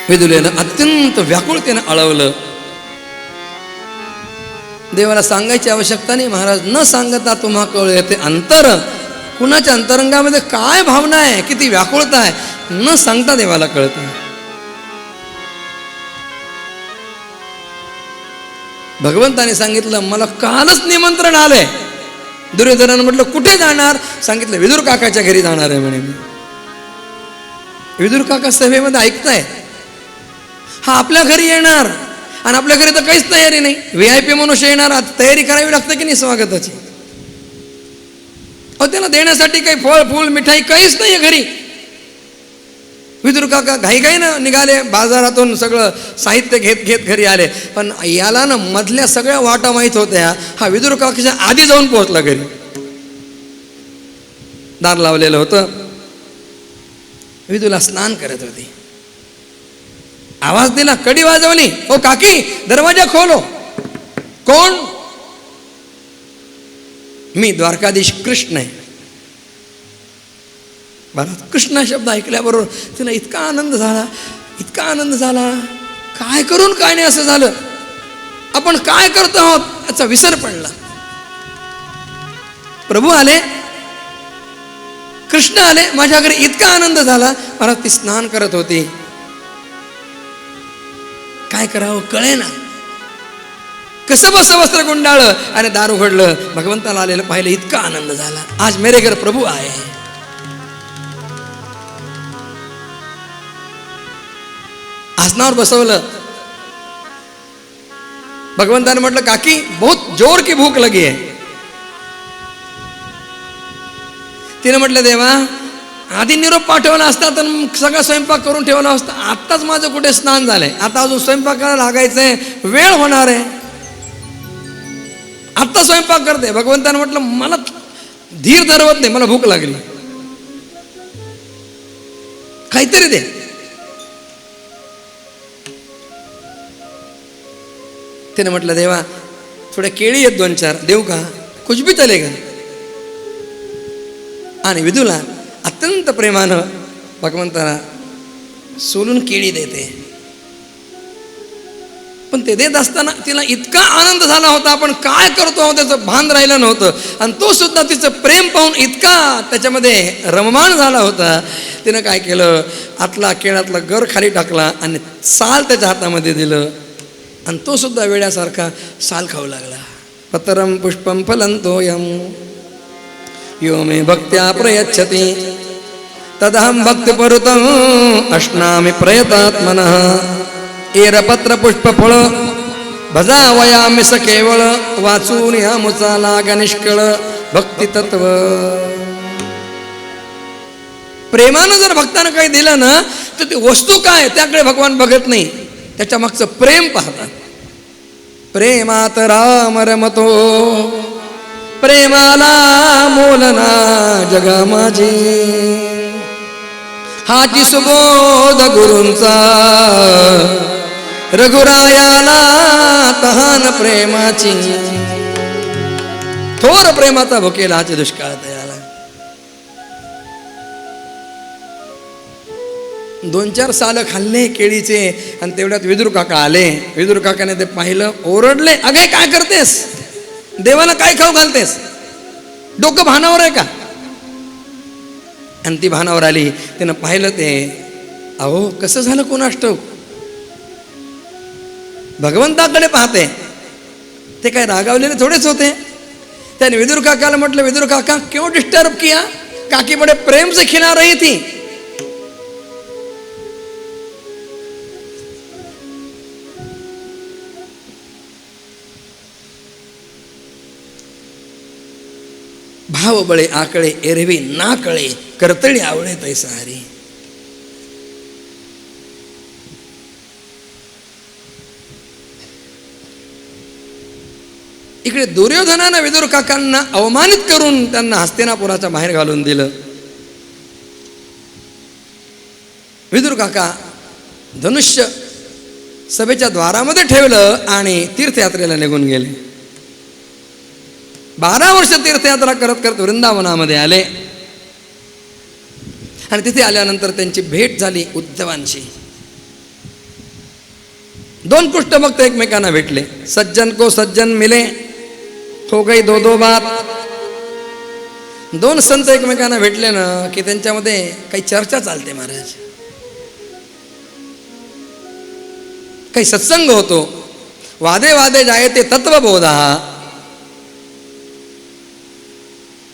विदुलेनं अत्यंत व्याकुळतेनं आळवलं. देवाला सांगायची आवश्यकता नाही. महाराज, न सांगता तुम्हा कळू येते अंतर. कुणाच्या अंतरंगामध्ये काय भावना आहे, किती व्याकुळता आहे, न सांगता देवाला कळतं. भगवंताने सांगितलं, मला कालच निमंत्रण आलंय. दुर्योधनानं म्हटलं, कुठे जाणार? सांगितलं, विदुर काकाच्या घरी जाणार आहे म्हणे मी. विदुर काका सभेमध्ये ऐकताय, हा आपल्या घरी येणार आणि आपल्या घरी तर काहीच तयारी नाही. VIP मनुष्य येणार, तयारी करावी लागते की नाही स्वागताची. अहो, त्याला देण्यासाठी काही फळ फूल मिठाई काहीच नाही घरी. विदुर काका घाईघाईनं निघाले, बाजारातून सगळं साहित्य घेत घेत घरी आले. पण याला ना मधल्या सगळ्या वाटा माहीत होत्या. हा विदुर काकाच्या आधी जाऊन पोहोचला घरी. दार लावलेलं होतं. विदूला स्नान करत होती. आवाज दिला, कडी वाजवली, ओ काकी दरवाजा खोलो. कोण? मी द्वारकाधीश कृष्ण आहे. बरं, कृष्ण शब्द ऐकल्याबरोबर तिला इतका आनंद झाला, इतका आनंद झाला. काय करून काय नाही असं झालं, आपण काय करतो आहोत याचा विसर पडला. प्रभू आले, कृष्ण आले, माझ्या घरी इतका आनंद झाला. मला ती स्नान करत होती, काय करावं कळे ना. कसं बसं वस्त्र गुंडाळलं आणि दार उघडलं, भगवंताला आलेलं पाहिलं, इतका आनंद झाला. आज मेरे घर प्रभू आहे. आसनावर बसवलं. भगवंताने म्हटलं, काकी बहुत जोर की भूक लगी आहे. तिने म्हटलं, देवा आधी निरोप पाठवला असता तर सगळा स्वयंपाक करून ठेवला असता. आत्ताच माझं कुठे स्नान झालंय, आता अजून स्वयंपाकाला लागायचंय, वेळ होणार आहे, आत्ता स्वयंपाक करते. भगवंताने म्हटलं, मला धीर धरवत नाही, मला भूक लागली, काहीतरी दे. तिने म्हटलं, देवा थोड्या केळी आहेत 2-4 देऊ का? कुछ भी चलेगा. आणि विदूला अत्यंत प्रेमानं भगवंताला सोलून केळी देते. पण ते देत असताना तिला इतका आनंद झाला होता, आपण काय करतो त्याचं भान राहिलं नव्हतं. आणि तो सुद्धा तिचं प्रेम पाहून इतका त्याच्यामध्ये रममाण झाला होता. तिनं काय केलं, आतला केळातला गर खाली टाकला आणि साल त्याच्या हातामध्ये दिलं आणि तो सुद्धा वेड्यासारखा साल खाऊ लागला. पतरम पुष्पम फलंतोयम यो मे भक्त्या प्रयच्छति तदहं भक्तिपरुतं अश्नामि प्रयतात्मनः. एरपत्र पुष्प फळ भजावयामि स केवळ वाचून या मुचा लाग निष्कळ भक्ती तत्व. प्रेमानं जर भक्तानं काही दिलं ना तर ती वस्तू काय त्याकडे भगवान बघत नाही, त्याच्या मागचं प्रेम पाहतात. प्रेमात राम रमतो प्रेमाला मोलना जगा माझी. हाची सुबोध गुरूंचा रघुरायाला तहान प्रेमाची. थोर प्रेमाचा भुकेला हाचे दुष्काळ तयाला. 2-4 साल खाल्ले केळीचे आणि तेवढ्यात विदुर काका आले. विदुर काकाने ते पाहिलं, ओरडले, अगे काय करतेस, देवाला काय खाऊ घालतेस, डोकं भानावर आहे का? आणि ती भानावर आली. तिनं पाहिलं ते, अहो कसं झालं कोणास ठाऊक, भगवंताकडे पाहते. ते काय रागावलेले थोडेच होते. त्याने विदुर काकाला म्हटलं, विदुर काका क्यों डिस्टर्ब किया, काकी बड़े प्रेम से खिला रही थी. भाव बळे आकळे एरवी ना कळे करतळी आवळे तैसा हरी. इकडे दुर्योधनानं विदुर काकांना अवमानित करून त्यांना हस्तिनापुराच्या बाहेर घालून दिलं. विदुर काका धनुष्य सभेच्या द्वारामध्ये ठेवलं आणि तीर्थयात्रेला निघून गेले. 12 वर्ष तीर्थयात्रा करत करत वृंदावनामध्ये आले आणि तिथे आल्यानंतर त्यांची भेट झाली उद्धवांशी. दोन पृष्ठभक्त एकमेकांना भेटले. सज्जन को सज्जन मिले, हो गई दो दो बात. दोन संत एकमेकांना भेटले ना की त्यांच्यामध्ये काही चर्चा चालते महाराज, काही सत्संग होतो. वादे वादे जायते तत्वबोधा.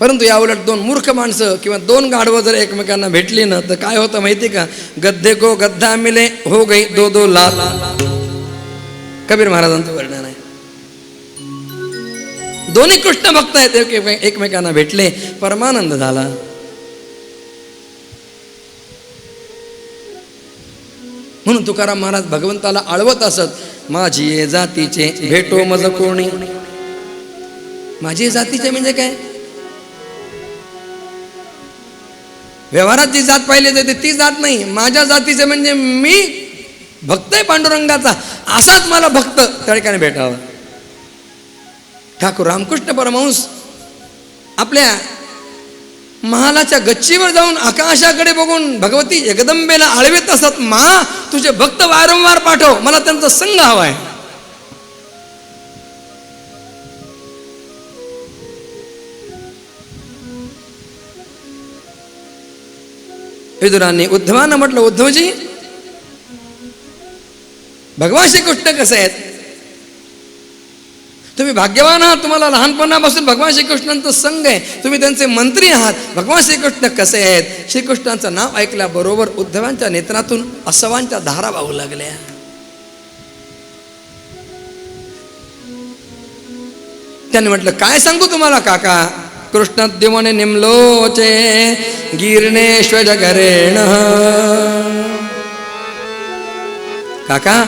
परंतु या उलट दोन मूर्ख माणसं किंवा दोन गाढवं जर एकमेकांना भेटली ना तर काय होतं माहिती का? गद्धे को गद्दा मिले, हो गई दो दो लाल. कबीर महाराजांचं वर्णन आहे. दोन्ही कृष्ण भक्त आहेत, एकमेकांना भेटले, परमानंद झाला. म्हणून तुकाराम महाराज भगवंताला आळवत असत. माझी ये जातीचे भेटो मज कोणी. माझी जातीचे म्हणजे काय? व्यवहारात जी जात पाहिली जाते ती जात नाही. माझ्या जातीचे म्हणजे मी भक्त आहे पांडुरंगाचा, असाच मला भक्त त्या ठिकाणी भेटावा. ठाकूर रामकृष्ण परमहंस आपल्या महालाच्या गच्चीवर जाऊन आकाशाकडे बघून भगवती जगदंबेला आळवीत असत. मा, तुझे भक्त वारंवार पाठव, मला त्यांचा संग हवाय. विदुरांनी उद्धवांना म्हटलं, उद्धवजी भगवान श्रीकृष्ण कसे आहेत? तुम्ही भाग्यवान आहात, तुम्हाला लहानपणापासून भगवान श्रीकृष्णांचा संग आहे, तुम्ही त्यांचे मंत्री आहात. भगवान श्रीकृष्ण कसे आहेत? श्रीकृष्णांचं नाव ऐकल्याबरोबर उद्धवांच्या नेत्रातून असवांच्या धारा वाहू लागल्या. त्यांनी म्हटलं, काय सांगू तुम्हाला काका? कृष्णद्युमने निमलोचे गिरणेश्वजगरेण. काका,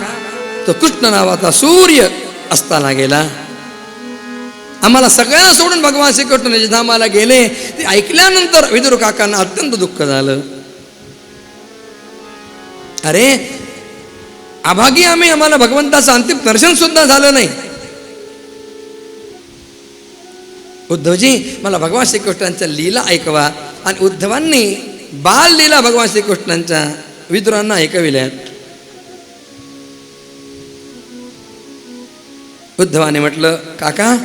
तो कृष्ण नावाचा सूर्य असताना गेला. आम्हाला सगळ्यांना सोडून भगवान श्रीकृष्ण धामाला गेले. ते ऐकल्यानंतर विदुर काकांना अत्यंत दुःख झालं. अरे अभागी आम्ही, आम्हाला भगवंताचं अंतिम दर्शन सुद्धा झालं नाही. उद्धवजी मला भगवान श्रीकृष्णांच्या लीला ऐकवा. आणि उद्धवांनी बाल लीला भगवान श्रीकृष्णांच्या विदुरांना ऐकविल्यात. उद्धवाने म्हटलं, काका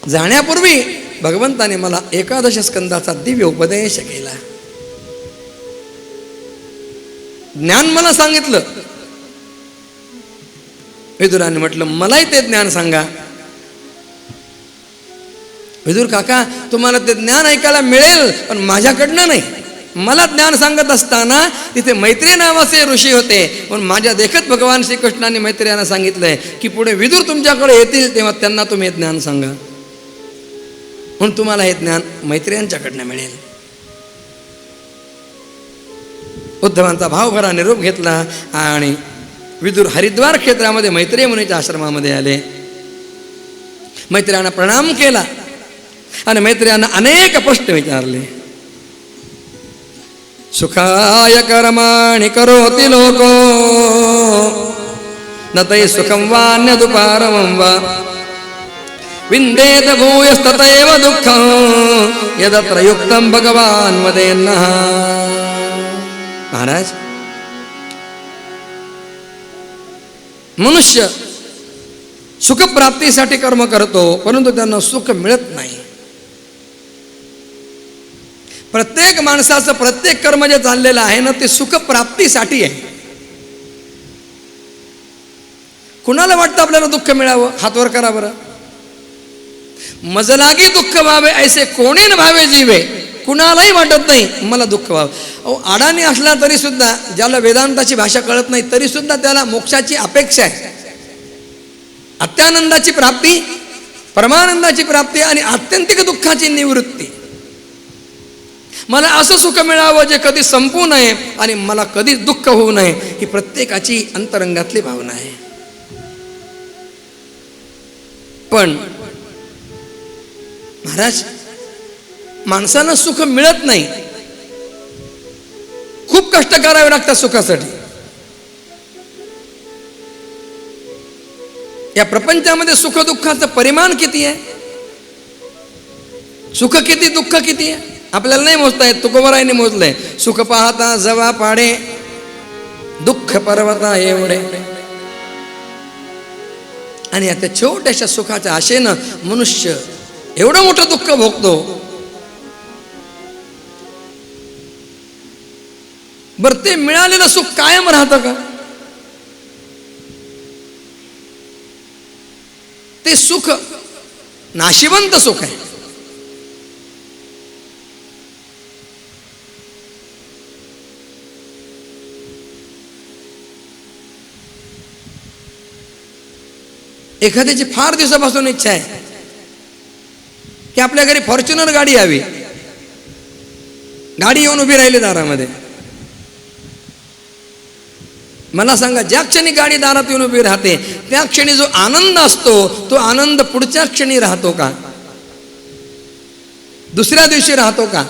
जाण्यापूर्वी भगवंताने मला 11 स्कंदाचा दिव्य उपदेश केला, ज्ञान मला सांगितलं. विदुराने म्हटलं, मलाही ते ज्ञान सांगा. विदुर काका, तुम्हाला ते ज्ञान ऐकायला मिळेल पण माझ्याकडनं नाही. मला ज्ञान सांगत असताना तिथे मैत्रेय नावाचे ऋषी होते, पण माझ्या देखत भगवान श्रीकृष्णाने मैत्रेयांना सांगितलंय की पुढे विदुर तुमच्याकडे येतील तेव्हा त्यांना तुम्ही ज्ञान सांगा, म्हणून तुम्हाला हे ज्ञान मैत्रेयांच्याकडनं मिळेल. उद्धवांचा भावभरा निरोप घेतला आणि विदुर हरिद्वार क्षेत्रामध्ये मैत्रेय मुनीच्या आश्रमामध्ये आले. मैत्रेयांना प्रणाम केला आणि मैत्रेयांना अनेक प्रश्न विचारले. सुखाय कर्माणि करोति लोको न तै सुखं वान्यदुपारमं वा विन्देत भूयस्ततैव दुःखं यदत्र युक्तं भगवान् वदेन्नः. महाराज, मनुष्य सुखप्राप्तीसाठी कर्म करतो परंतु त्यांना सुख मिळत नाही. प्रत्येक माणसाचं प्रत्येक कर्म जे चाललेलं आहे ना ते सुखप्राप्तीसाठी आहे. कुणाला वाटतं आपल्याला दुःख मिळावं? हात वर करा बरं. मजलागी दुःख व्हावे ऐसे कोणी न भावे जीवे. कुणालाही वाटत नाही मला दुःख व्हावं. अहो, अडाणी असला तरी सुद्धा, ज्याला वेदांताची भाषा कळत नाही तरी सुद्धा त्याला मोक्षाची अपेक्षा आहे. अत्यानंदाची प्राप्ती, परमानंदाची प्राप्ती आणि आत्यंतिक दुःखाची निवृत्ती. मला असं सुख मिळावं जे कधी संपू नये आणि मला कधीच दुःख होऊ नये, ही प्रत्येकाची अंतरंगातली भावना आहे. पण महाराज, माणसाला सुख मिळत नाही. खूप कष्ट करावे लागतात सुखासाठी. या प्रपंचामध्ये सुख दुःखाचं परिमाण किती आहे? सुख किती, दुःख किती आहे आपल्याला नाही मोजता येत. तुकोबरायने मोजलंय. सुख पाहता जवा पाडे, दुःख पर्वता एवढे. आणि त्या छोट्याशा सुखाच्या आशेनं मनुष्य एवढं मोठं दुःख भोगतो. बरं, ते मिळालेलं सुख कायम राहतं का? ते सुख नाशिवंत सुख आहे. एखाद्याची फार दिवसापासून इच्छा आहे की आपल्या घरी फॉर्च्युनर गाडी यावी. गाडी येऊन उभी राहिली दारामध्ये. मला सांगा, ज्या क्षणी गाडी दारात येऊन उभी राहते त्या क्षणी जो आनंद असतो तो आनंद पुढच्या क्षणी राहतो का? दुसऱ्या दिवशी राहतो का?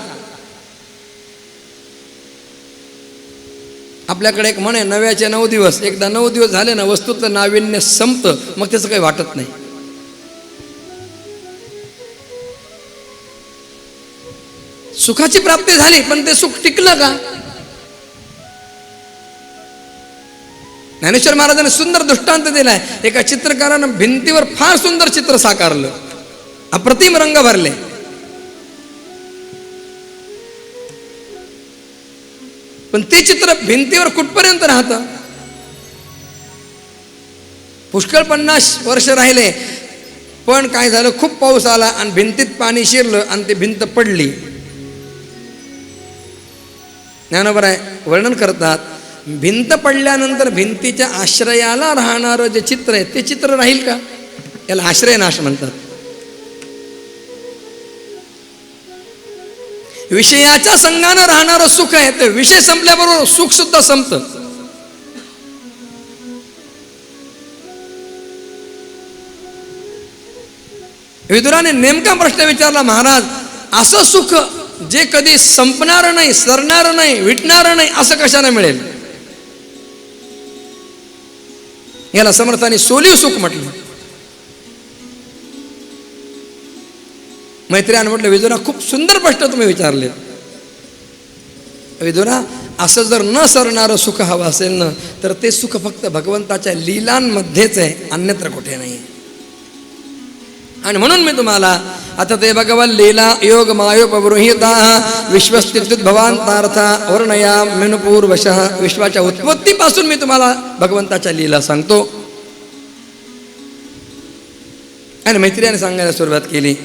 आपल्याकडे एक म्हणे, 9व्याचे 9 दिवस. एकदा 9 दिवस झाले ना, वस्तूचं नाविन्य संपतं, मग त्याचं काही वाटत नाही. सुखाची प्राप्ती झाली पण ते सुख टिकलं का? ज्ञानेश्वर महाराजांनी सुंदर दृष्टांत दिलाय. एका चित्रकारानं भिंतीवर फार सुंदर चित्र साकारलं, अप्रतिम रंग भरले. पण ते चित्र भिंतीवर कुठपर्यंत राहतं? पुष्कळ 50 वर्ष राहिले, पण काय झालं, खूप पाऊस आला आणि भिंतीत पाणी शिरलं आणि ती भिंत पडली. ज्ञानोबराय वर्णन करतात, भिंत पडल्यानंतर भिंतीच्या आश्रयाला राहणारं जे चित्र आहे ते चित्र राहील का? याला आश्रयनाश म्हणतात. विषयाच्या संघानं राहणारं सुख आहे ते विषय संपल्याबरोबर सुख सुद्धा संपतं. विदुराने नेमका प्रश्न विचारला, महाराज, असं सुख जे कधी संपणार नाही, सरणार नाही, विटणार नाही, असं कशाने मिळेल? याला समर्थाने सोलीव सुख म्हटलं. मैत्रियानं म्हटलं, विदुरा, खूप सुंदर प्रश्न तुम्ही विचारले. विदुरा, असं जर न सरणारं सुख हवं असेल ना, तर ते सुख फक्त भगवंताच्या लीलांमध्येच आहे, अन्यत्र कुठे नाही. आणि म्हणून मी तुम्हाला आता ते भगवन् लीला योग मायोपबृहिता विश्वस्थित भवांतार्था वर्णया मेनुपूर्वशः, विश्वाच्या उत्पत्तीपासून मी तुम्हाला भगवंताच्या लीला सांगतो. आणि मैत्रियाने सांगायला सुरुवात केली.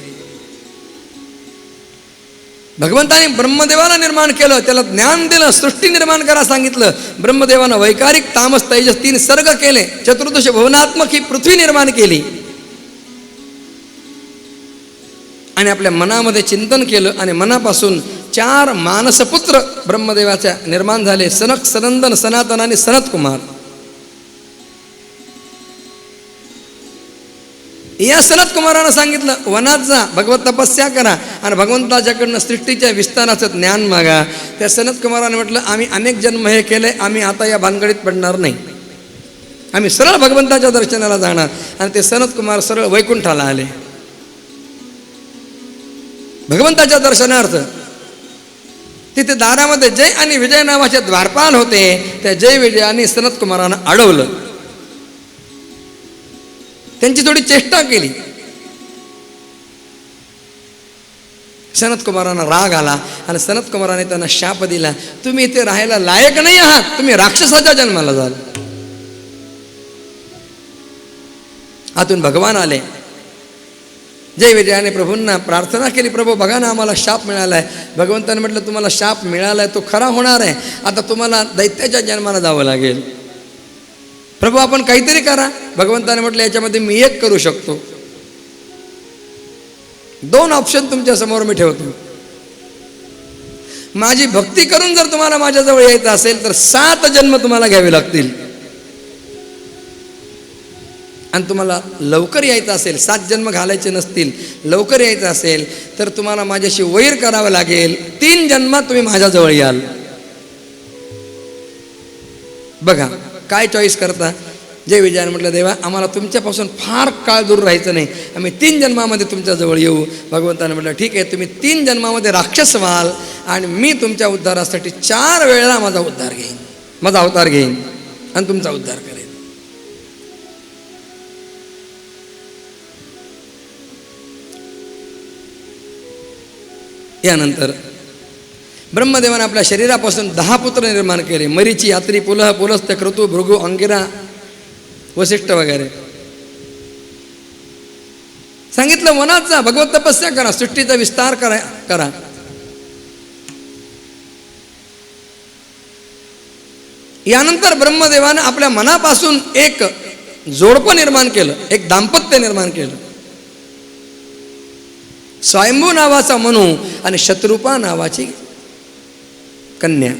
भगवंताने ब्रह्मदेवाला निर्माण केलं, त्याला ज्ञान दिलं, सृष्टी निर्माण करा सांगितलं. ब्रह्मदेवानं वैकारिक तामस तैजस 3 सर्ग केले, चतुर्दश भुवनात्मक ही पृथ्वी निर्माण केली. आणि आपल्या मनामध्ये चिंतन केलं आणि मनापासून 4 मानसपुत्र ब्रह्मदेवाच्या निर्माण झाले, सनक, सनंदन, सनातन आणि सनत कुमार. या सनत कुमारानं सांगितलं, वनात जा, भगवत तपस्या करा आणि भगवंताच्याकडनं सृष्टीच्या विस्ताराचं ज्ञान मागा. त्या सनत कुमाराने म्हटलं, आम्ही अनेक जन्म हे केले, आम्ही आता या भानगडीत पडणार नाही, आम्ही सरळ भगवंताच्या दर्शनाला जाणार. आणि ते सनत कुमार सरळ वैकुंठाला आले. भगवंताच्या दर्शनार्थ तिथे दारामध्ये जय आणि विजय नावाचे द्वारपाल होते. त्या जय विजयाने सनत कुमारानं अडवलं, त्यांची थोडी चेष्टा केली. सनत कुमारांना राग आला आणि सनत कुमाराने त्यांना शाप दिला, तुम्ही इथे राहायला लायक नाही आहात, तुम्ही राक्षसाच्या जन्माला जाल. आतून भगवान आले. जय विजयाने प्रभूंना प्रार्थना केली, प्रभू बघा ना, आम्हाला शाप मिळाला आहे. भगवंताने म्हटलं, तुम्हाला शाप मिळाला आहे तो खरा होणार आहे, आता तुम्हाला दैत्याच्या जन्माला जावं लागेल. प्रभू आपण काहीतरी करा. भगवंताने म्हटलं, याच्यामध्ये मी एक करू शकतो, 2 ऑप्शन तुमच्या समोर मी ठेवतो. माझी भक्ती करून जर तुम्हाला माझ्याजवळ यायचं असेल तर 7 जन्म तुम्हाला घ्यावे लागतील. आणि तुम्हाला लवकर यायचं असेल, 7 जन्म घालायचे नसतील, लवकर यायचं असेल तर तुम्हाला माझ्याशी वैर करावं लागेल. 3 जन्मात तुम्ही माझ्याजवळ याल. बघा काय चॉईस करता. जय विजयाने म्हटलं, देवा आम्हाला तुमच्यापासून फार काळ दूर राहायचं नाही, आम्ही 3 जन्मामध्ये तुमच्याजवळ येऊ. भगवंताने म्हटलं, ठीक आहे, तुम्ही 3 जन्मामध्ये राक्षस व्हाल आणि मी तुमच्या उद्धारासाठी 4 वेळा माझा उद्धार घेईन, माझा अवतार घेईन आणि तुमचा उद्धार करेन. यानंतर ब्रह्मदेवाने आपल्या शरीरापासून 10 पुत्र निर्माण केले. मरीची, यात्री, पुलह, पुलस्त्य, क्रतू, भृगु, अंगिरा, वसिष्ठ वगैरे. सांगितलं वनात जा, भगवत तपस्या करा, सृष्टीचा विस्तार करा. यानंतर ब्रह्मदेवाने आपल्या मनापासून एक जोडपं निर्माण केलं, एक दाम्पत्य निर्माण केलं. स्वयंभू नावाचा मनू आणि शत्रुपा नावाची कन्या.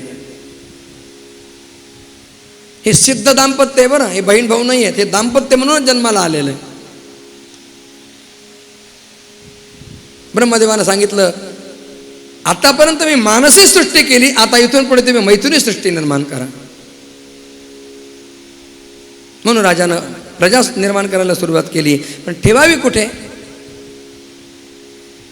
हे सिद्ध दाम्पत्य आहे बरं, हे बहीण भाऊ नाही आहेत, हे दाम्पत्य म्हणून जन्माला आलेलं आहे. ब्रह्मदेवानं सांगितलं आतापर्यंत मी मानसी सृष्टी केली, आता इथून पुढे तुम्ही मैथुनी सृष्टी निर्माण करा. म्हणून राजानं प्रजा निर्माण करायला सुरुवात केली. पण ठेवावी कुठे?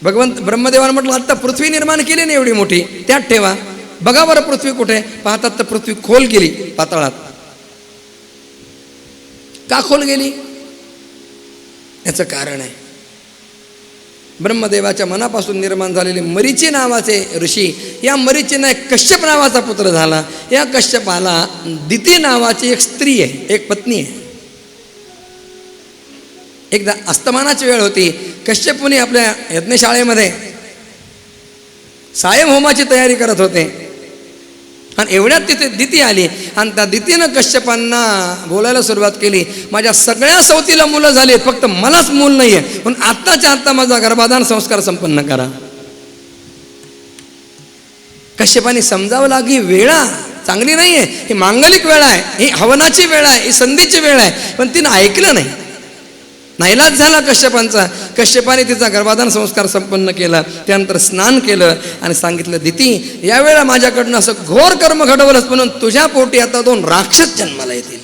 भगवंत ब्रह्मदेवानं म्हटलं आता पृथ्वी निर्माण केली ना एवढी मोठी, त्यात ठेवा. बघा बरं पृथ्वी कुठे? पाहतात तर पृथ्वी खोल गेली पाताळात. का खोल गेली? याचं कारण आहे ब्रह्मदेवाच्या मनापासून निर्माण झालेले मरीची नावाचे ऋषी, या मरीचीना एक कश्यप नावाचा पुत्र झाला. या कश्यपाला दिती नावाची एक स्त्री आहे, एक पत्नी आहे. एकदा अस्तमानाची वेळ होती. कश्यप मुनी आपल्या यज्ञशाळेमध्ये सायम होमाची तयारी करत होते आणि एवढ्यात तिथे दिती आली आणि त्या दितीनं कश्यपांना बोलायला सुरुवात केली, माझ्या सगळ्या सवतीला मुलं झाली, फक्त मलाच मूल नाही आहे, पण आत्ताच्या आत्ता माझा गर्भाधान संस्कार संपन्न करा. कश्यपाने समजावं लागली वेळा चांगली नाही आहे, ही मांगलिक वेळ आहे, ही हवनाची वेळ आहे, ही संधीची वेळ आहे. पण तिनं ऐकलं नाही. नाईलाज झाला कश्यपांचा. कश्यपाने तिचा गर्भाधान संस्कार संपन्न केला. त्यानंतर स्नान केलं आणि सांगितलं दिती यावेळेला माझ्याकडनं असं घोर कर्म घडवलंच म्हणून तुझ्या पोटी आता 2 राक्षस जन्माला येतील.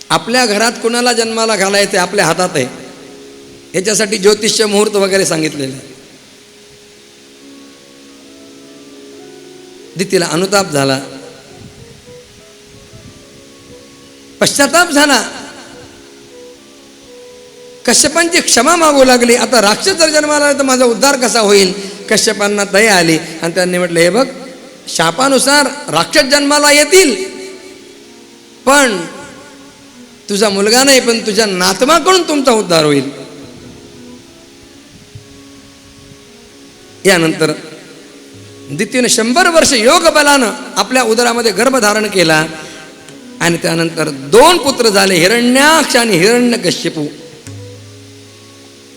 आपल्या घरात कुणाला जन्माला घालायचे आपल्या हातात आहे. याच्यासाठी ज्योतिष्य मुहूर्त वगैरे सांगितलेलं. दितीला अनुताप झाला, पश्चाताप झाला. कश्यपांची क्षमा मागू लागली. आता राक्षस जर जन्माला आला तर माझा उद्धार कसा होईल? कश्यपांना दया आली आणि त्यांनी म्हटलं हे बघ, शापानुसार राक्षस जन्माला येतील, पण तुझा मुलगा नाही, पण तुझ्या नातवाकडून तुमचा उद्धार होईल. यानंतर दितीने 100 वर्ष योग बलानं आपल्या उदरामध्ये गर्भधारण केला आणि त्यानंतर 2 पुत्र झाले, हिरण्याक्ष आणि हिरण्यकश्यपू.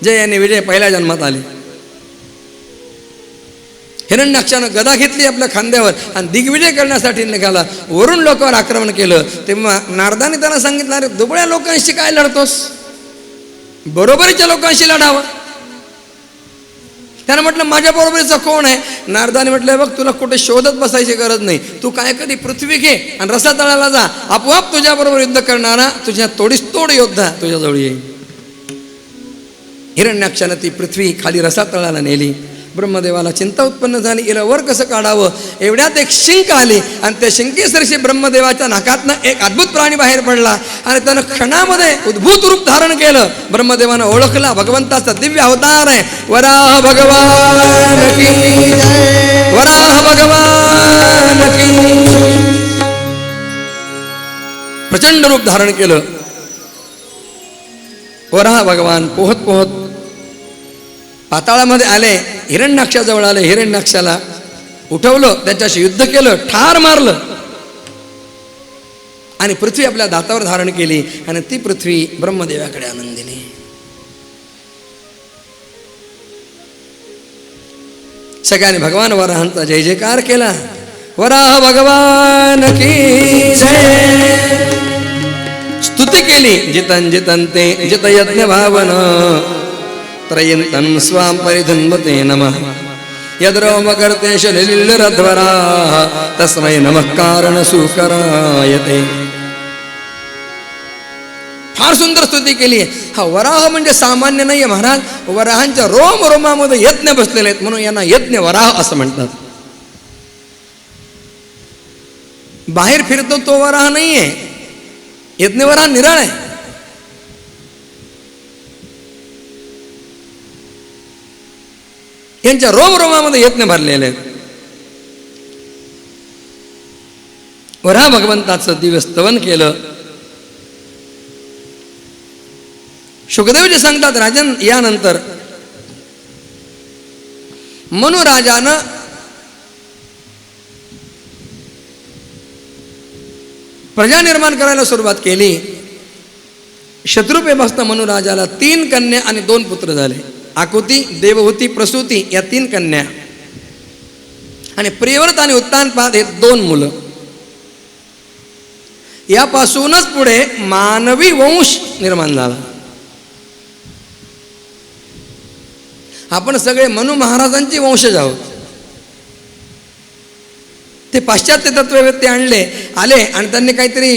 जय आणि विजय पहिल्या जन्मात आले. हिरण्याक्षानं गदा घेतली आपल्या खांद्यावर आणि दिग्विजय करण्यासाठी निघाला. वरून लोकांवर आक्रमण केलं. तेव्हा नारदाने त्यांना सांगितलं, अरे दुबळ्या लोकांशी काय लढतोस, बरोबरीच्या लोकांशी लढावं. त्यानं म्हटलं माझ्या बरोबरीचा कोण आहे? नारदाने म्हटलं बघ, तुला कुठे शोधत बसायची गरज नाही, तू काय कधी पृथ्वी घे आणि रसातळाला जा, आपोआप तुझ्या बरोबर युद्ध करणारा तुझ्या तोडीस्तोड योद्धा तुझ्याजवळ येईल. हिरण्याक्षानं ती पृथ्वी खाली रसातळाला नेली. ब्रह्मदेवाला चिंता उत्पन्न झाली, हिला वर कसं काढावं. एवढ्यात एक शिंक आली आणि त्या शिंकेसरशी ब्रह्मदेवाच्या नाकातनं एक अद्भुत प्राणी बाहेर पडला आणि त्यानं क्षणामध्ये उद्भूत रूप धारण केलं. ब्रह्मदेवानं ओळखला भगवंताचा दिव्य अवतार आहे. वराह भगवान की जय, वराह भगवान की. प्रचंड रूप धारण केलं. वराह भगवान पोहत पोहत पाताळामध्ये आले, हिरण्याक्षाजवळ आले. हिरण्याक्षाला उठवलं, त्याच्याशी युद्ध केलं, ठार मारलं आणि पृथ्वी आपल्या दातावर धारण केली आणि ती पृथ्वी ब्रह्मदेवाकडे आणून दिली. सगळ्यांनी भगवान वराहांचा जय जयकार केला. वराह भगवान की जय. स्तुती केली. जितन जितन ते जित यज्ञ भावन त्रयंतन स्वाम परिधन्वते नमः. यद्रोमकर्तेश लिलिरध्वरा तस्मै नमः कारण सुकरायते. फार सुंदर स्तुती केली. हा वराह म्हणजे सामान्य नाही आहे महाराज. वराहांच्या रोम रोमामध्ये यज्ञ बसलेले आहेत म्हणून यांना यज्ञ वराह असं म्हणतात. बाहेर फिरतो तो वराह नाही आहे, यज्ञ वराह निराळ आहे. यांच्या रोमरोमामध्ये यत्न भरलेले आहेत. वरा भगवंताचं दिव्य स्तवन केलं. शुकदेवजी सांगतात, राजन, यानंतर मनुराजानं प्रजा निर्माण करायला सुरुवात केली. शत्रुपेभस्त मनुराजाला 3 कन्या आणि 2 पुत्र झाले. आकुती, देवहूती, प्रसूती या 3 कन्या आणि प्रियव्रत आणि उत्तानपाद हे 2 मुलं. यापासूनच पुढे मानवी वंश निर्माण झाला. आपण सगळे मनु महाराजांचे वंशज आहोत. ते पाश्चात्य तत्ववेत्ते आले आणि त्यांनी काहीतरी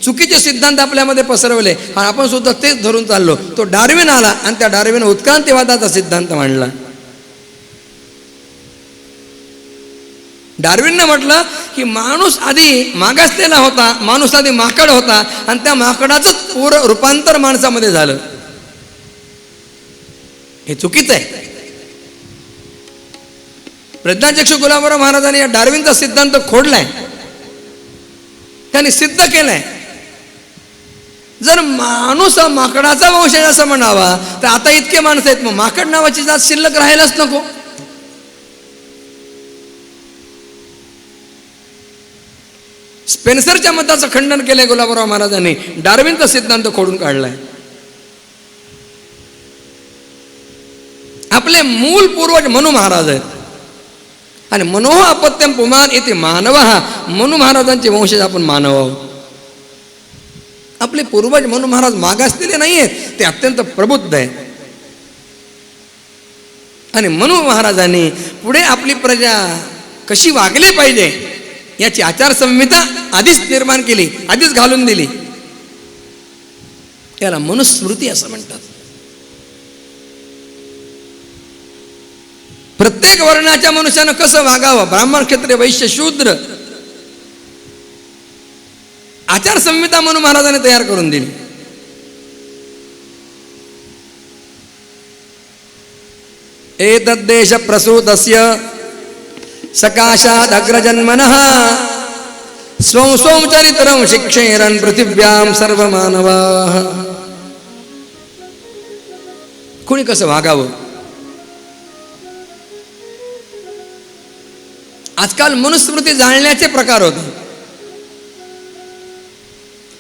चुकीचे सिद्धांत आपल्यामध्ये पसरवले आणि आपण सुद्धा तेच धरून चाललो. तो डार्विन आला आणि त्या डार्विन उत्क्रांतीवादाचा सिद्धांत मांडला. डार्विननं म्हटलं की माणूस आधी मागासलेला होता, माणूस आधी माकड होता आणि त्या माकडाचं रूपांतर माणसामध्ये झालं. हे चुकीचं आहे. प्रज्ञाचक्षु गुलाबराव महाराजांनी या डार्विनचा सिद्धांत खोडलाय, त्यांनी सिद्ध केलाय. जर माणूस हा माकडाचा वंशज असं म्हणावा तर आता इतके माणसं आहेत, मग माकड नावाची जात शिल्लक राहायलाच नको. स्पेन्सरच्या मताचं खंडन केलंय गुलाबराव महाराजांनी, डार्विनचा सिद्धांत खोडून काढलाय. आपले मूल पूर्वज मनु महाराज आहेत आणि मनोह अपत्यम पुमान इथे मानव, हा मनु महाराजांचे वंशज आपण मानव आहोत. आपले पूर्वज मनु महाराज मागासलेले नाही आहेत, ते अत्यंत प्रबुद्ध आहेत. आणि मनु महाराजांनी पुढे आपली प्रजा कशी वागली पाहिजे याची आचारसंहिता आधीच निर्माण केली, आधीच घालून दिली. याला मनुस्मृती असं म्हणतात. प्रत्येक वर्णाच्या मनुष्यानं कसं वागावं, ब्राह्मण, क्षत्रिय, वैश्य, शूद्र, आचारसंहिता मनु महाराजांनी तयार करून दिली. एतद्देश प्रसूतस्य सकाशाद अग्रजन्मनः स्वं स्वं चरित्रं शिक्षेरन् पृथिव्यां सर्वमानवाः. कोणी कसं वागावं. आजकाल मनुस्मृती जाळण्याचे प्रकार होते.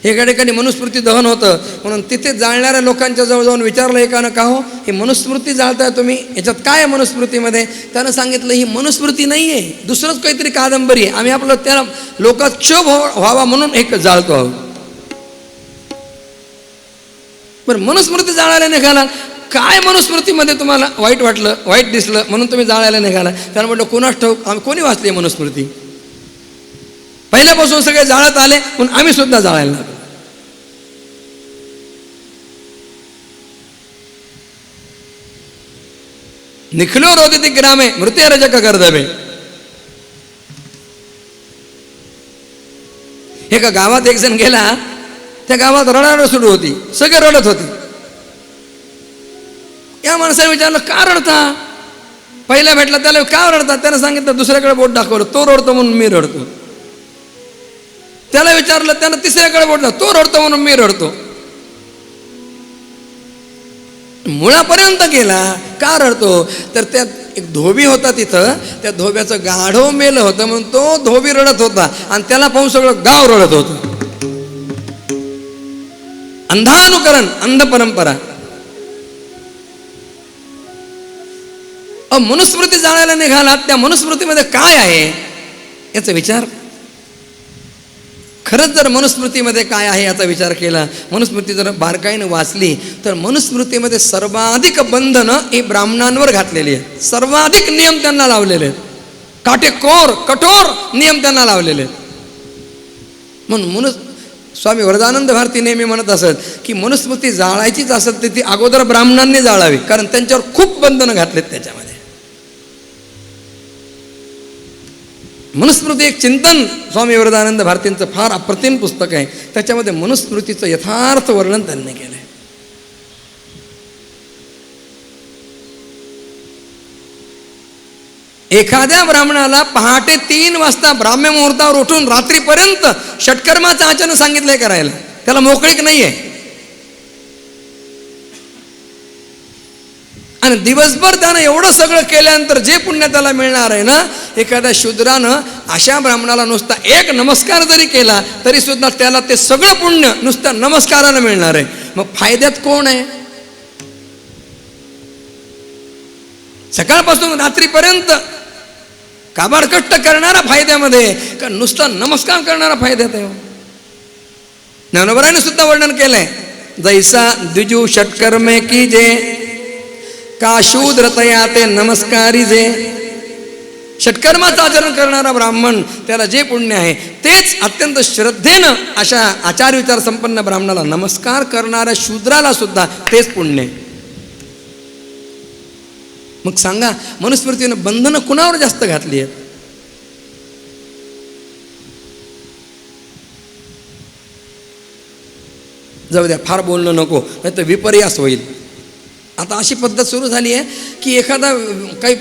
एका ठिकाणी मनुस्मृती दहन होतं म्हणून तिथे जाळणाऱ्या लोकांच्या जवळ जाऊन विचारलं एकानं, का हो ही मनुस्मृती जाळताय तुम्ही, याच्यात काय आहे मनुस्मृतीमध्ये? त्यानं सांगितलं ही मनुस्मृती नाही आहे, दुसरंच काहीतरी कादंबरी आहे. आम्ही आपलं त्याला लोकात क्षोभ व्हावा म्हणून एक जाळतो आहोत. बरं, मनुस्मृती जाळायला निघाला, काय मनुस्मृतीमध्ये तुम्हाला वाईट वाटलं, वाईट दिसलं म्हणून तुम्ही जाळायला निघाला? त्यानं म्हटलं कोणास ठाऊक, आम्ही कोणी वाचली मनुस्मृती, पहिल्यापासून सगळे जाळत आले म्हणून आम्ही सुद्धा जाळायला लागलो. निखलो रोदिती ग्रामे मृत्य रजक गर्दभे. एका गावात एक जण गेला, त्या गावात रडारड सुरू होती, सगळे रडत होते. या माणसाने विचारलं, का रडता? पहिला भेटला त्याला, का रडता? त्यानं सांगितलं, दुसऱ्याकडे बोट दाखवलं, तो रडतो म्हणून मी रडतो. त्याला विचारलं, त्यानं तिसऱ्याकडे बोट दाखवलं, तो रडतो म्हणून मी रडतो. मुळापर्यंत गेला, का रडतो? तर त्यात एक धोबी होता तिथं, त्या धोब्याचं गाढव मेलं होतं म्हणून तो धोबी रडत होता आणि त्याला पाहून सगळं गाव रडत होतं. अंधानुकरण, अंध परंपरा. मनुस्मृती जाळायला निघाला, त्या मनुस्मृतीमध्ये काय आहे याचा विचार. खरंच जर मनुस्मृतीमध्ये काय आहे याचा विचार केला, मनुस्मृती जर बारकाईनं वाचली तर मनुस्मृतीमध्ये सर्वाधिक बंधनं ही ब्राह्मणांवर घातलेली आहेत. सर्वाधिक नियम त्यांना लावलेले आहेत, काटेकोर कठोर नियम त्यांना लावलेले आहेत. म्हणून स्वामी वरदानंद भारती नेहमी म्हणत असत की मनुस्मृती जाळायचीच असत ती अगोदर ब्राह्मणांनी जाळावी, कारण त्यांच्यावर खूप बंधनं घातलेत त्याच्यामध्ये. मनुस्मृती एक चिंतन स्वामी वरदानंद भारतींचं फार अप्रतिम पुस्तक आहे. त्याच्यामध्ये मनुस्मृतीचं यथार्थ वर्णन त्यांनी केलं आहे. एखाद्या ब्राह्मणाला पहाटे 3 वाजता ब्राह्म्य मुहूर्तावर उठून रात्रीपर्यंत षटकर्माचं आचरण सांगितलंय करायला, त्याला मोकळीक नाहीये. आणि दिवसभर त्यानं एवढं सगळं केल्यानंतर जे पुण्य त्याला मिळणार आहे ना, एखाद्या शूद्रानं अशा ब्राह्मणाला नुसता एक नमस्कार जरी केला तरी सुद्धा त्याला ते सगळं पुण्य नुसत्या नमस्कारानं मिळणार आहे. मग फायद्यात कोण आहे? सकाळपासून रात्रीपर्यंत काबाड कष्ट करणारा फायद्यामध्ये का नुसता नमस्कार करणारा फायद्यात आहे? ज्ञानोबराने सुद्धा वर्णन केलंय, जैसा द्विजू षटकर्मे की जे का शूद्र तया ते नमस्कारी जे. षटकर्माचं आचरण करणारा ब्राह्मण त्याला जे पुण्य आहे तेच अत्यंत श्रद्धेनं अशा आचार विचार संपन्न ब्राह्मणाला नमस्कार करणाऱ्या शूद्राला सुद्धा तेच पुण्य आहे. मग सांगा, मनुस्मृतीनं बंधनं कुणावर जास्त घातली आहेत? जाऊ द्या, फार बोलणं नको, नाही तर विपर्यास होईल. आता अशी पद्धत सुरू झाली आहे की एखादा काही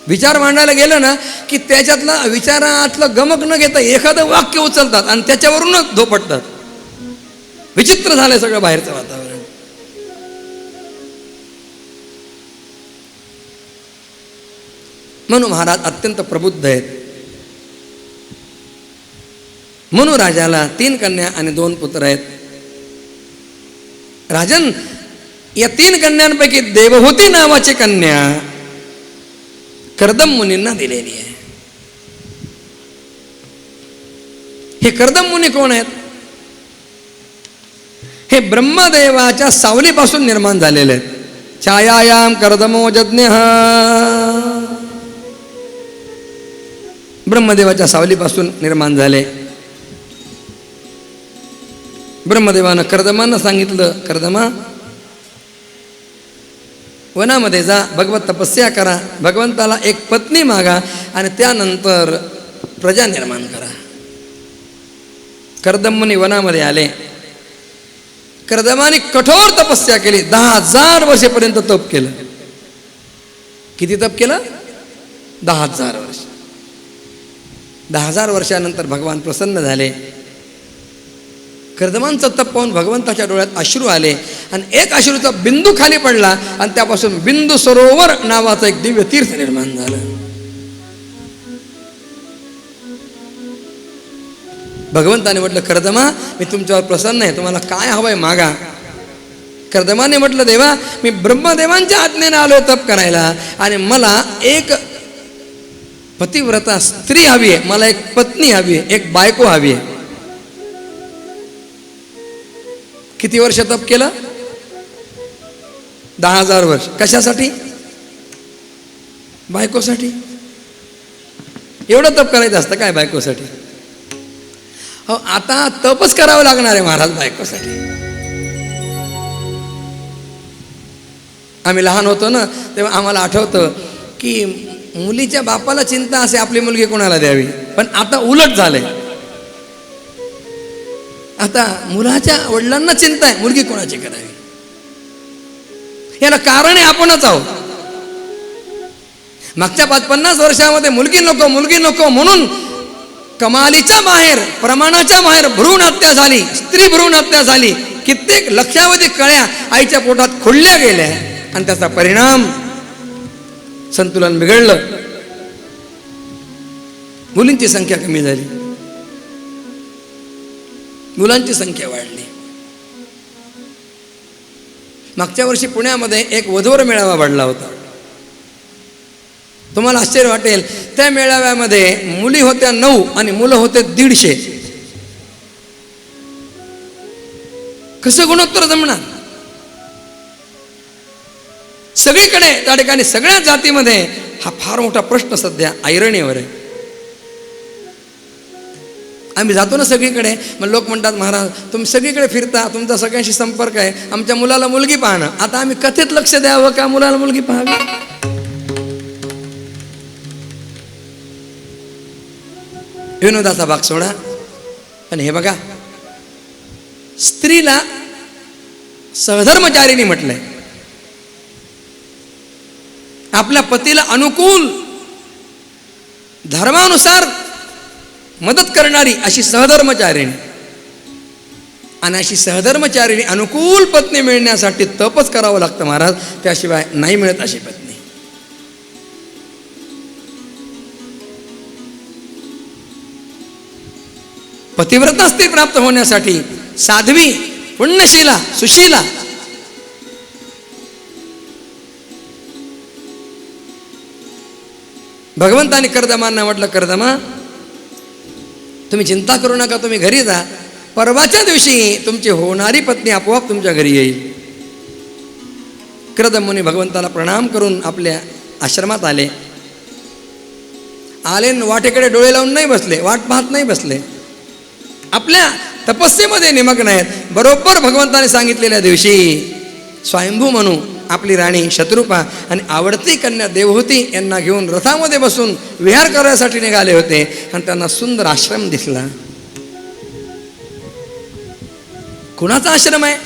विचार मांडायला गेलं ना की त्याच्यातला विचारातलं गमक न घेता एखादं वाक्य उचलतात आणि त्याच्यावरूनच धोपटतात. विचित्र झालंय सगळं बाहेरचं वातावरण. म्हणून महाराज अत्यंत प्रबुद्ध आहेत. मनु राजाला 3 कन्या आणि 2 पुत्र आहेत. राजन, या 3 कन्यांपैकी देवहूती नावाची कन्या कर्दम मुनींना दिलेली आहे. हे कर्दम मुनी कोण आहेत? हे ब्रह्मदेवाच्या सावलीपासून निर्माण झालेले आहेत. छायायाम कर्दमो यज्ञ, ब्रह्मदेवाच्या सावलीपासून निर्माण झाले. ब्रह्मदेवानं कर्दमांना सांगितलं, कर्दमा वनामध्ये जा, भगवत तपस्या करा, भगवंताला एक पत्नी मागा आणि त्यानंतर प्रजा निर्माण करा. कर्दम मुनी वनामध्ये आले. कर्दमाने कठोर तपस्या केली. 10,000 वर्षेपर्यंत तप केलं. किती तप केलं? 10,000 वर्ष. 10,000 वर्षानंतर भगवान प्रसन्न झाले. कर्दमांचं तप पाहून भगवंताच्या डोळ्यात अश्रू आले आणि एक अश्रूचा बिंदू खाली पडला आणि त्यापासून बिंदू सरोवर नावाचं एक दिव्य तीर्थ निर्माण झालं. भगवंताने म्हटलं, कर्दमा मी तुमच्यावर प्रसन्न आहे, तुम्हाला काय हवंय मागा. कर्दमाने म्हटलं, देवा मी ब्रह्मदेवांच्या आज्ञेने आलो तप करायला आणि मला एक पतिव्रता स्त्री हवी आहे, मला एक पत्नी हवी आहे, एक बायको हवी आहे. किती वर्ष तप केलं? 10,000 वर्ष. कशासाठी? बायकोसाठी. एवढं तप करायचं असतं काय बायकोसाठी? हो, आता तपच करावं लागणार आहे महाराज बायकोसाठी. आम्ही लहान होतो ना तेव्हा आम्हाला आठवतं की मुलीच्या बापाला चिंता असे आपली मुलगी कोणाला द्यावी, पण आता उलट झालंय. आता मुलाच्या वडिलांना चिंता आहे मुलगी कोणाची करावी. याला कारण आहे आपणच आहोत. मागच्या 50 वर्षामध्ये मुलगी नको म्हणून कमालीच्या बाहेर, प्रमाणाच्या बाहेर भ्रूण हत्या झाली, स्त्री भ्रूण हत्या झाली. कित्येक लक्षावधी कळ्या आईच्या पोटात खोडल्या गेल्या आणि त्याचा परिणाम संतुलन बिघडलं. मुलींची संख्या कमी झाली, मुलांची संख्या वाढली. मागच्या वर्षी पुण्यामध्ये एक वधूवर मेळावा भरला होता. तुम्हाला आश्चर्य वाटेल, त्या मेळाव्यामध्ये मुली होत्या 9 आणि मुलं होते 150. कसं गुणोत्तर जमणार? सगळीकडे त्या ठिकाणी सगळ्या जातीमध्ये हा फार मोठा प्रश्न सध्या ऐरणीवर आहे. आम्ही जातो ना सगळीकडे, मग लोक म्हणतात, महाराज तुम्ही सगळीकडे फिरता, तुमचा सगळ्यांशी संपर्क आहे, आमच्या मुलाला मुलगी पाहणं. आता आम्ही कथेत लक्ष द्यावं का मुलाला मुलगी पाहावी? विनोदाचा भाग सोडा, पण हे बघा, स्त्रीला सहधर्मचारिणी म्हटलंय. आपल्या पतीला अनुकूल धर्मानुसार मदत करणारी अशी सहधर्मचारिणी, आणि अशी सहधर्मचारिणी अनुकूल पत्नी मिळण्यासाठी तपच करावं लागतं महाराज, त्याशिवाय नाही मिळत अशी पत्नी. पतिव्रता स्त्री प्राप्त होण्यासाठी साध्वी, पुण्यशीला, सुशीला, भगवंताने कर्दमांना म्हटलं, कर्दमा तुम्ही चिंता करू नका, तुम्ही घरी जा, परवाच्या दिवशी तुमची होणारी पत्नी आपोआप तुमच्या घरी येईल. कर्दम मुनी भगवंताला प्रणाम करून आपल्या आश्रमात आले. वाटेकडे डोळे लावून नाही बसले, वाट पाहत नाही बसले, आपल्या तपस्येमध्ये निमग्न आहेत. बरोबर भगवंताने सांगितलेल्या दिवशी स्वयंभू म्हणू आपली राणी शत्रुपा आणि आवडती कन्या देवहूती यांना घेऊन रथामध्ये बसून विहार करण्यासाठी निघाले होते, आणि त्यांना सुंदर आश्रम दिसला. कुणाचा आश्रम आहे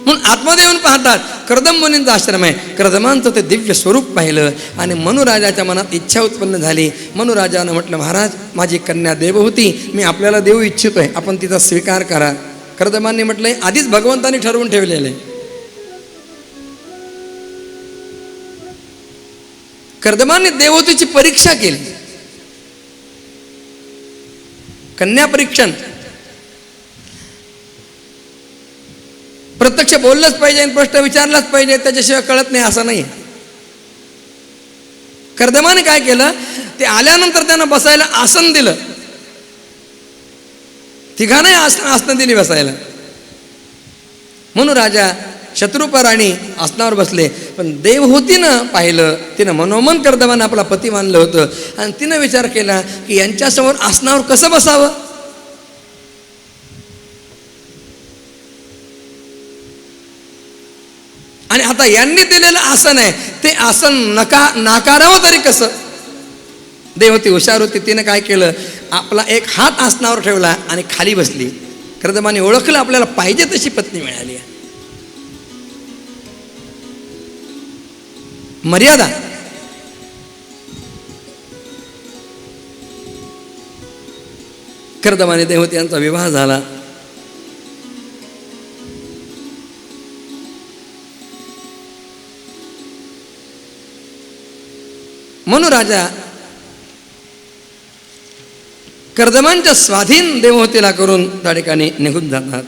म्हणून आतमध्ये येऊन पाहतात, कर्दम मुनींचा आश्रम आहे. कर्दमांचं ते दिव्य स्वरूप पाहिलं आणि मनुराजाच्या मनात इच्छा उत्पन्न झाली. मनुराजानं म्हटलं, महाराज माझी कन्या देवहूती मी आपल्याला देऊ इच्छितोय, आपण तिचा स्वीकार करा. कर्दमांनी म्हटलंय, आधीच भगवंतांनी ठरवून ठेवलेलं आहे. कर्दमांनी देवहूतीची परीक्षा केली, कन्या परीक्षण. प्रत्यक्ष बोललंच पाहिजे, प्रश्न विचारलाच पाहिजे, त्याच्याशिवाय कळत नाही असं नाही. कर्दमाने काय केलं, ते आल्यानंतर त्यांना बसायला आसन दिलं. तिघांनाही आसन दिली बसायला. म्हणून राजा शत्रुपा राणी आसनावर बसले, पण देवहूतीनं पाहिलं, तिनं मनोमन कर्दमानं आपला पती मानलं होतं, आणि तिनं विचार केला की यांच्यासमोर आसनावर कसं बसावं. आणि आता यांनी दिलेलं आसन आहे, ते आसन नाकारावं तरी कसं. देवहूती हुशार होती, तिनं काय केलं, आपला एक हात आसनावर ठेवला आणि खाली बसली. कर्दमाने ओळखलं आपल्याला पाहिजे तशी पत्नी मिळाली. मर्यादा. कर्दमाने देवहूती यांचा विवाह झाला. मनुराजा कर्दमांच्या स्वाधीन देवहूतीला करून त्या ठिकाणी निघून जातात.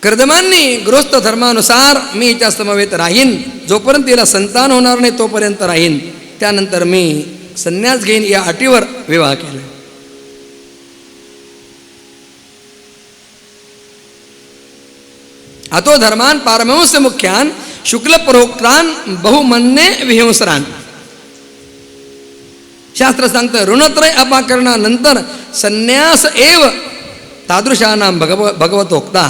कर्दमांनी गृहस्थ धर्मानुसार मी हिच्या समवेत राहीन, जोपर्यंत तिला संतान होणार नाही तोपर्यंत राहीन, त्यानंतर मी संन्यास घेईन, या अटीवर विवाह केला. अतो धर्मान पारमहंस मुख्यान शुक्ल प्रोक्तान बहुमन्ये विहिंसरान. शास्त्र सांगतं, ऋणत्रय अपाकरणानंतर संन्यास एव तादृशानां भगवतोक्ता.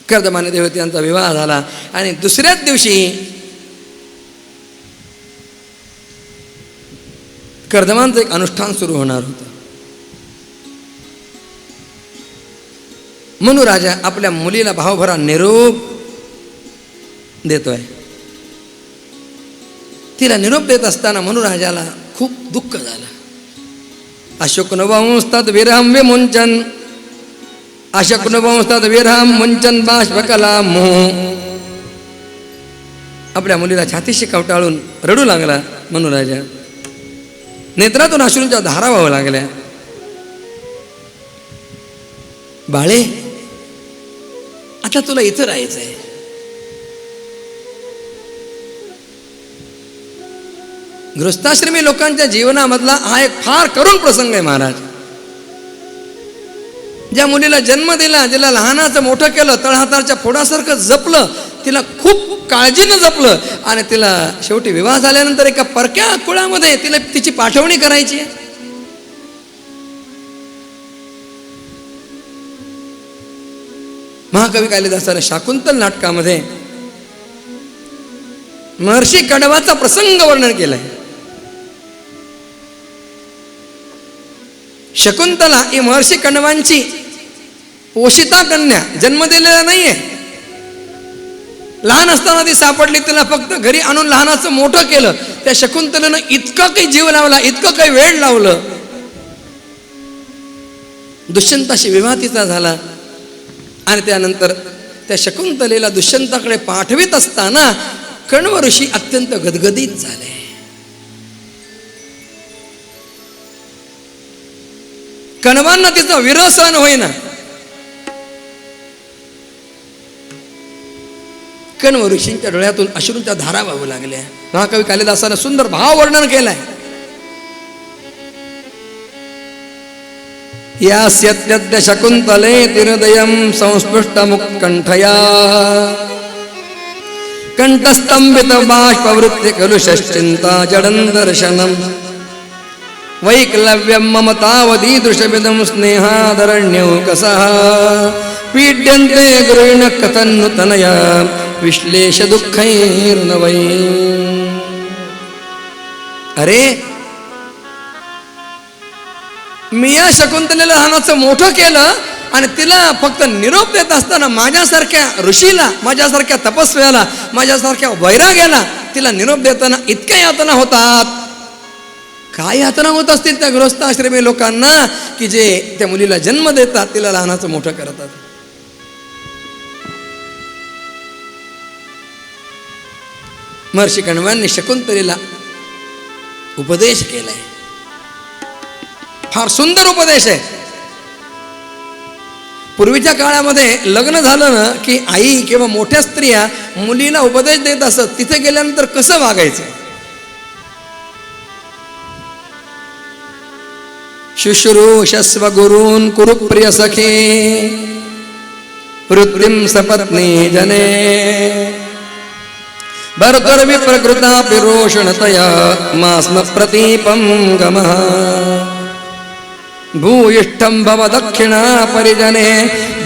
कर्दमाने देवहूती यांचा विवाह झाला आणि दुसऱ्याच दिवशी कर्दमांचं एक अनुष्ठान सुरू होणार होतं. मनुराजा आपल्या मुलीला भावभरा निरोप देतोय. तिला निरोप देत असताना मनुराजाला खूप दुःख झालं. अशुकनुवंस्तात विरहम विमुंचन, अशकुनुवंस्तात विरहम मुंचन बाष्पकला मोह. आपल्या मुलीला छातीशी कवटाळून रडू लागला मनुराजा. नेत्रातून अश्रूंच्या धारा व्हावं लागल्या. बाळे, आता तुला इथं राहायचंय. गृहस्थाश्रमी लोकांच्या जीवनामधला हा एक फार करुण प्रसंग आहे महाराज. ज्या मुलीला जन्म दिला, जिला लहानाचं मोठं केलं, तळहाताच्या फोडासारखं जपलं, तिला खूप काळजीनं जपलं, आणि तिला शेवटी विवाह झाल्यानंतर एका परक्या कुळामध्ये तिला तिची पाठवणी करायची. महाकवी कालिदासाने शाकुंतल नाटकामध्ये महर्षी कडवाचा प्रसंग वर्णन केलाय. शकुंतला ही महर्षी कण्वांची पोषिता कन्या, जन्म दिलेला नाहीये. लहान असताना ती सापडली, तिला फक्त घरी आणून लहानाचं मोठं केलं. त्या शकुंतलेनं इतका काही जीव लावला, इतकं काही वेळ लावलं. दुष्यंताशी विवाह तिचा झाला आणि त्यानंतर त्या शकुंतलेला दुष्यंताकडे पाठवित असताना कण्व ऋषी अत्यंत गदगदित झाले. कण्वांना तिचा विरह सहन होईना. कण्व ऋषींच्या डोळ्यातून अश्रूंच्या धारा वाहू लागल्या. महाकवी कालिदासानं सुंदर भाव वर्णन केलाय. यास्यत्यद्य शकुंतले तिरदयं संस्पृष्टमुत्कण्ठया कंठस्तंभित बाष्पवृत्ति कलुषश्चिन्ता जडन्दर्शनम् वैक्लव्यं ममतावदीदृशमिदं स्नेहादरण्यौकसः पीड्यन्ते गुरुण कथन्नुतनया विश्लेष दुःखैर्नवै. अरे, मी या शकुंतलेला लहानाचं मोठं केलं आणि तिला फक्त निरोप देत असताना माझ्यासारख्या ऋषीला, माझ्यासारख्या तपस्व्याला, माझ्यासारख्या वैराग्याला तिला निरोप देताना इतक्या यातना होतात. काय यातना होत असतील त्या गृहस्थाश्रमी लोकांना की जे त्या मुलीला जन्म देतात, तिला लहानाचं मोठं करतात. महर्षी कण्वांनी शकुंतलेला उपदेश केलाय. फार सुंदर उपदेश आहे. पूर्वीच्या काळामध्ये लग्न झालं ना की आई किंवा मोठ्या स्त्रिया मुलीला उपदेश देत असत, तिथे गेल्यानंतर कसं वागायचं. शुश्रूषस्व गुरून् कुरु प्रिय सखे वृत्तिं सपत्नी जने भर्तुर्विप्रकृता पिरोषणतया मास्म प्रतीपं गमः भूयिष्ठं भव दक्षिणा परिजने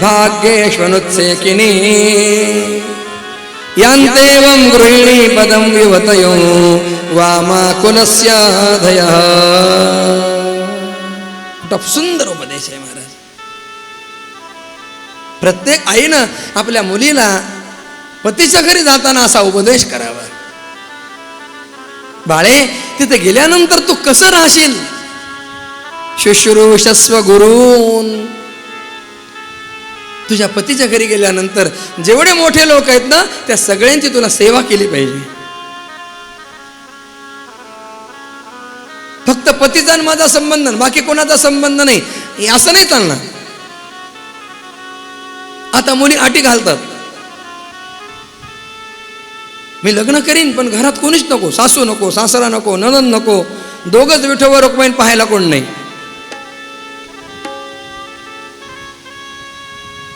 भाग्येष्वनुत्सेकिनी यान्तेवं गृहिणी पदं विवतयो वामाकुलस्याधयः. सुंदर उपदेश आहे महाराज. प्रत्येक आईनं आपल्या मुलीला पतीच्या घरी जाताना असा उपदेश करावा. बाळे, तिथे गेल्यानंतर तू कसं राहशील. शुश्रूषस्व गुरून्. तुझ्या पतीच्या घरी गेल्यानंतर जेवढे मोठे लोक आहेत ना, त्या सगळ्यांची तुला सेवा केली पाहिजे. फक्त पतीचा आणि माझा संबंध, बाकी कोणाचा संबंध नाही, असं नाही चालणार. आता मुली अटी घालतात, मी लग्न करीन पण घरात कोणीच नको, सासू नको, सासरा नको, नणंद नको, दोघच विठोबा रुक्मिणी पाहायला कोण नाही.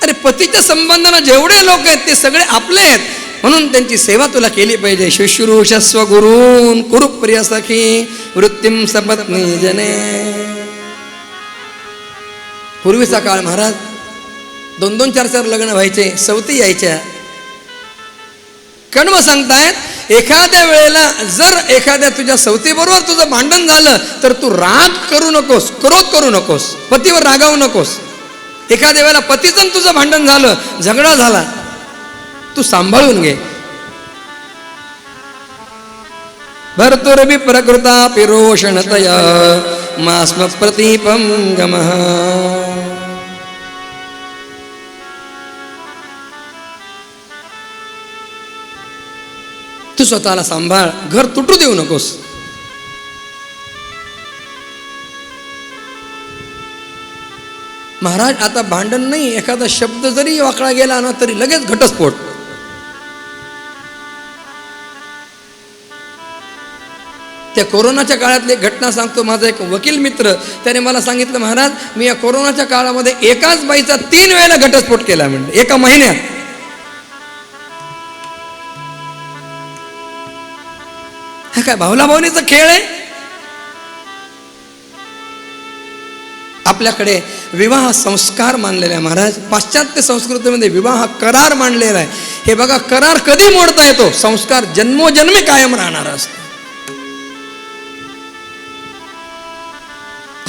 अरे, पतीच्या संबंधाने जेवढे लोक आहेत ते सगळे आपले आहेत, म्हणून त्यांची सेवा तुला केली पाहिजे. शुश्रूषस्व गुरून् कुरु प्रिय सखी वृत्तिं सपत्नी जने. पूर्वीचा काळ महाराज, 2-2, 4-4 लग्न व्हायचे, सवती यायच्या. कण्व सांगतायत, एखाद्या वेळेला जर एखाद्या तुझ्या सवतीबरोबर तुझं भांडण झालं तर तू राग करू नकोस, क्रोध करू नकोस, पतीवर रागावू नकोस. एखाद्या वेळेला पतीचं तुझं भांडण झालं, झगडा झाला, तू सांभाळून घे. भर्तुर्वि प्रकृता पिरोषणतया मास्म प्रतीपं गमः. तू स्वतःला सांभाळ, घर तुटू देऊ नकोस. महाराज, आता भांडण नाही, एखादा शब्द जरी वाकडा गेला ना तरी लगेच घटस्फोट. त्या कोरोनाच्या काळातली घटना सांगतो. माझा एक वकील मित्र, त्याने मला सांगितलं, महाराज, मी या कोरोनाच्या काळामध्ये एकाच बाईचा 3 वेळेला घटस्फोट केला म्हणजे एका महिन्यात. हा काय भावला भावनीचा खेळ आहे. आपल्याकडे विवाह संस्कार मानलेला आहे महाराज. पाश्चात्य संस्कृतीमध्ये विवाह करार मानलेला आहे. हे बघा, करार कधी मोडता येतो, संस्कार जन्मोजन्मी कायम राहणार असतो.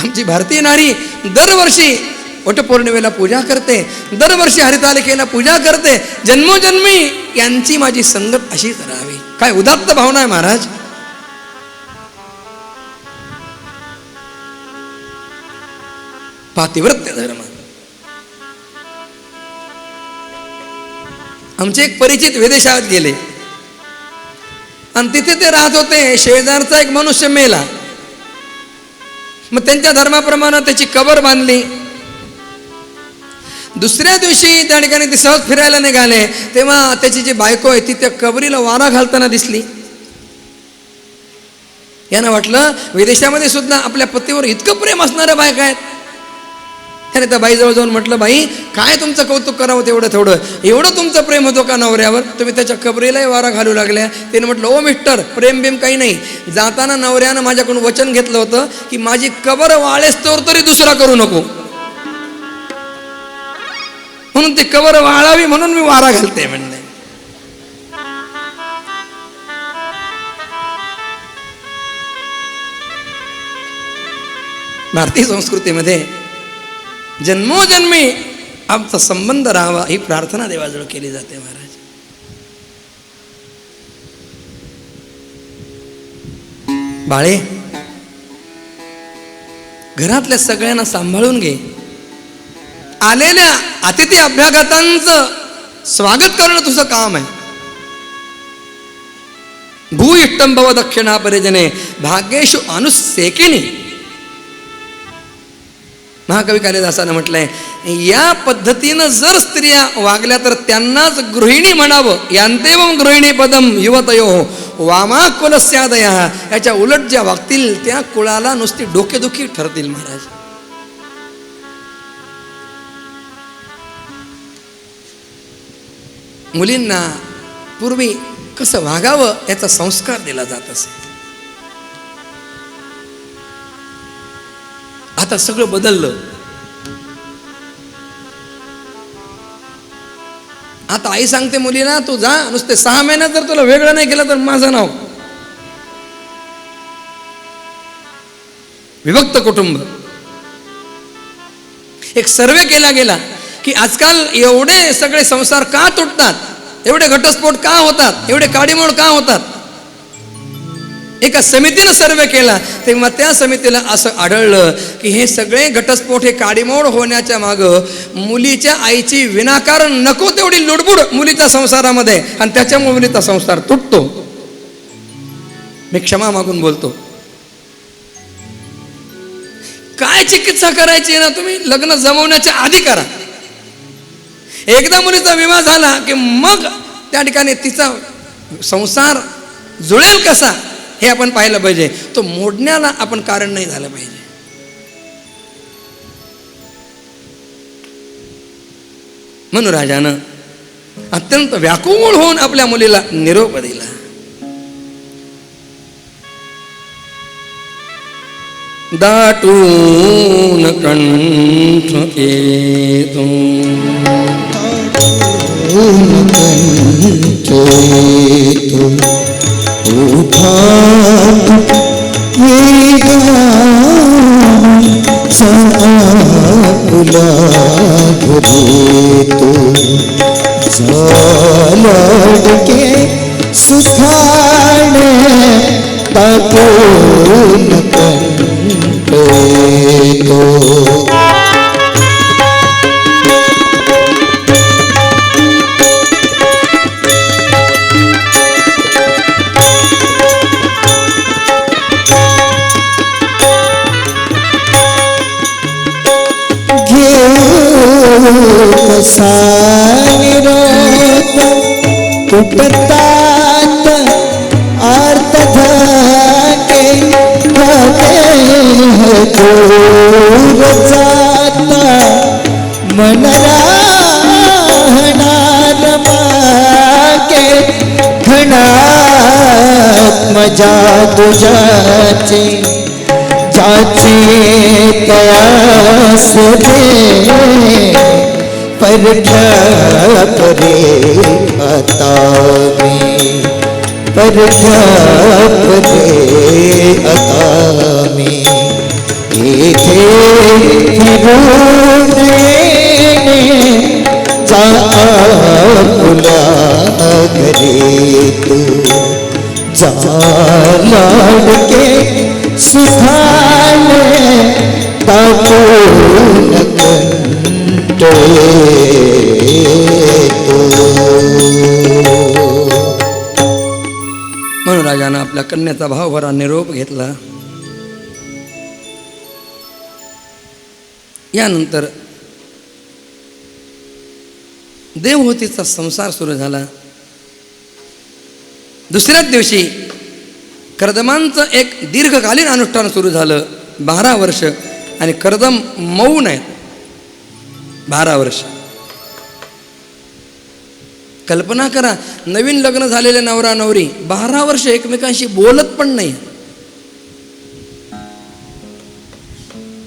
आमची भारतीय नारी दरवर्षी वटपौर्णिमेला पूजा करते, दरवर्षी हरितालिकेला पूजा करते. जन्मोजन्मी यांची माझी संगत अशीच राहावी. काय उदात्त भावना आहे महाराज. पातिव्रत्य धर्म. आमचे एक परिचित विदेशात गेले आणि तिथे ते राहत होते. शेजारचा एक मनुष्य मेला. मग त्यांच्या धर्माप्रमाणे त्याची कबर बांधली. दुसऱ्या दिवशी त्या ठिकाणी ते सहज फिरायला निघाले तेव्हा त्याची जी बायको आहे ती त्या कबरीला वारा घालताना दिसली. यांना वाटलं विदेशामध्ये सुद्धा आपल्या पतीवर इतकं प्रेम असणाऱ्या बायका आहेत. त्याने त्या बाईजवळ जाऊन म्हटलं, बाई काय तुमचं कौतुक करावं तेवढं थोडं, एवढं तुमचं प्रेम होतं का नवऱ्यावर, तुम्ही त्याच्या कबरीलाही वारा घालू लागल्या. त्याने म्हटलं, ओ मिस्टर, प्रेम बिम काही नाही. जाताना नवऱ्यानं माझ्याकडून वचन घेतलं होतं की माझी कबर वाळेस्तोवर तरी दुसरा करू नको, म्हणून ती कबर वाळावी म्हणून मी वारा घालते म्हणले. भारतीय संस्कृतीमध्ये जन्मोजन्मी आमचा संबंध राहावा ही प्रार्थना देवाजवळ केली जाते महाराज. बाळे, घरातल्या सगळ्यांना सांभाळून घे. आलेल्या अतिथी अभ्यागतांचं स्वागत करणं तुझं काम आहे. भू इष्टम भव दक्षिणा परिजने भाग्येषु अनुसेकिनी. महाकवी कालिदासानं म्हटलंय, या पद्धतीनं जर स्त्रिया वागल्या तर त्यांनाच गृहिणी म्हणावं. यांतेवं गृहिणी पदम युवतयो वामा कुलस्यादया. याच्या उलट ज्या वागतील त्या कुळाला नुसती डोकेदुखी ठरतील महाराज. मुलींना पूर्वी कसं वागावं याचा संस्कार दिला जात असे. आता सगळं बदललं. आता आई सांगते मुलीला, तू जा, नुसते 6 महिन्यात जर तुला वेगळं नाही केलं तर माझं नाव. विभक्त कुटुंब. एक सर्वे केला गेला की आजकाल एवढे सगळे संसार का तुटतात, एवढे घटस्फोट का होतात, एवढे काडीमोड का होतात. एका समितीनं सर्वे केला तेव्हा त्या समितीला असं आढळलं की हे सगळे घटस्फोट, हे काडीमोड होण्याच्या मागं मुलीच्या आईची विनाकारण नको तेवढी लुडबुड मुलीच्या संसारामध्ये, आणि त्याच्यामुळे मुलीचा संसार तुटतो. मी क्षमा मागून बोलतो. काय चिकित्सा करायची ना तुम्ही लग्न जमवण्याच्या आधी करा. एकदा मुलीचा विवाह झाला की मग त्या ठिकाणी तिचा संसार जुळेल कसा हे आपण पाहिलं पाहिजे. तो मोडण्याला आपण कारण नाही झालं पाहिजे. मनुराजानं अत्यंत व्याकुळ होऊन आपल्या मुलीला निरोप दिला. दाटून कंठ येतो उठात साकुला घेतो झालडके सुखाने दाटून कंठ येतो. तुटतात अर्थ धाके दूर जाता मन राहणार मागे घणात मजा तुझ्याची जाची तयास दे परख्या परे आता मी परख्या परे आता मी इथे फिरून येणे जा तुला घरी तू जा लाडके सुखाने दाखवून कंटे म्हणून राजानं आपल्या कन्याचा भावभरा निरोप घेतला. यानंतर देवहूतीचा संसार सुरू झाला. दुसऱ्याच दिवशी कर्दमांचं एक दीर्घकालीन अनुष्ठान सुरू झालं. 12 वर्ष. आणि कर्दम मौन आहेत 12 वर्ष. कल्पना करा, नवीन लग्न झालेले नवरा नवरी 12 वर्ष एकमेकांशी बोलत पण नाही.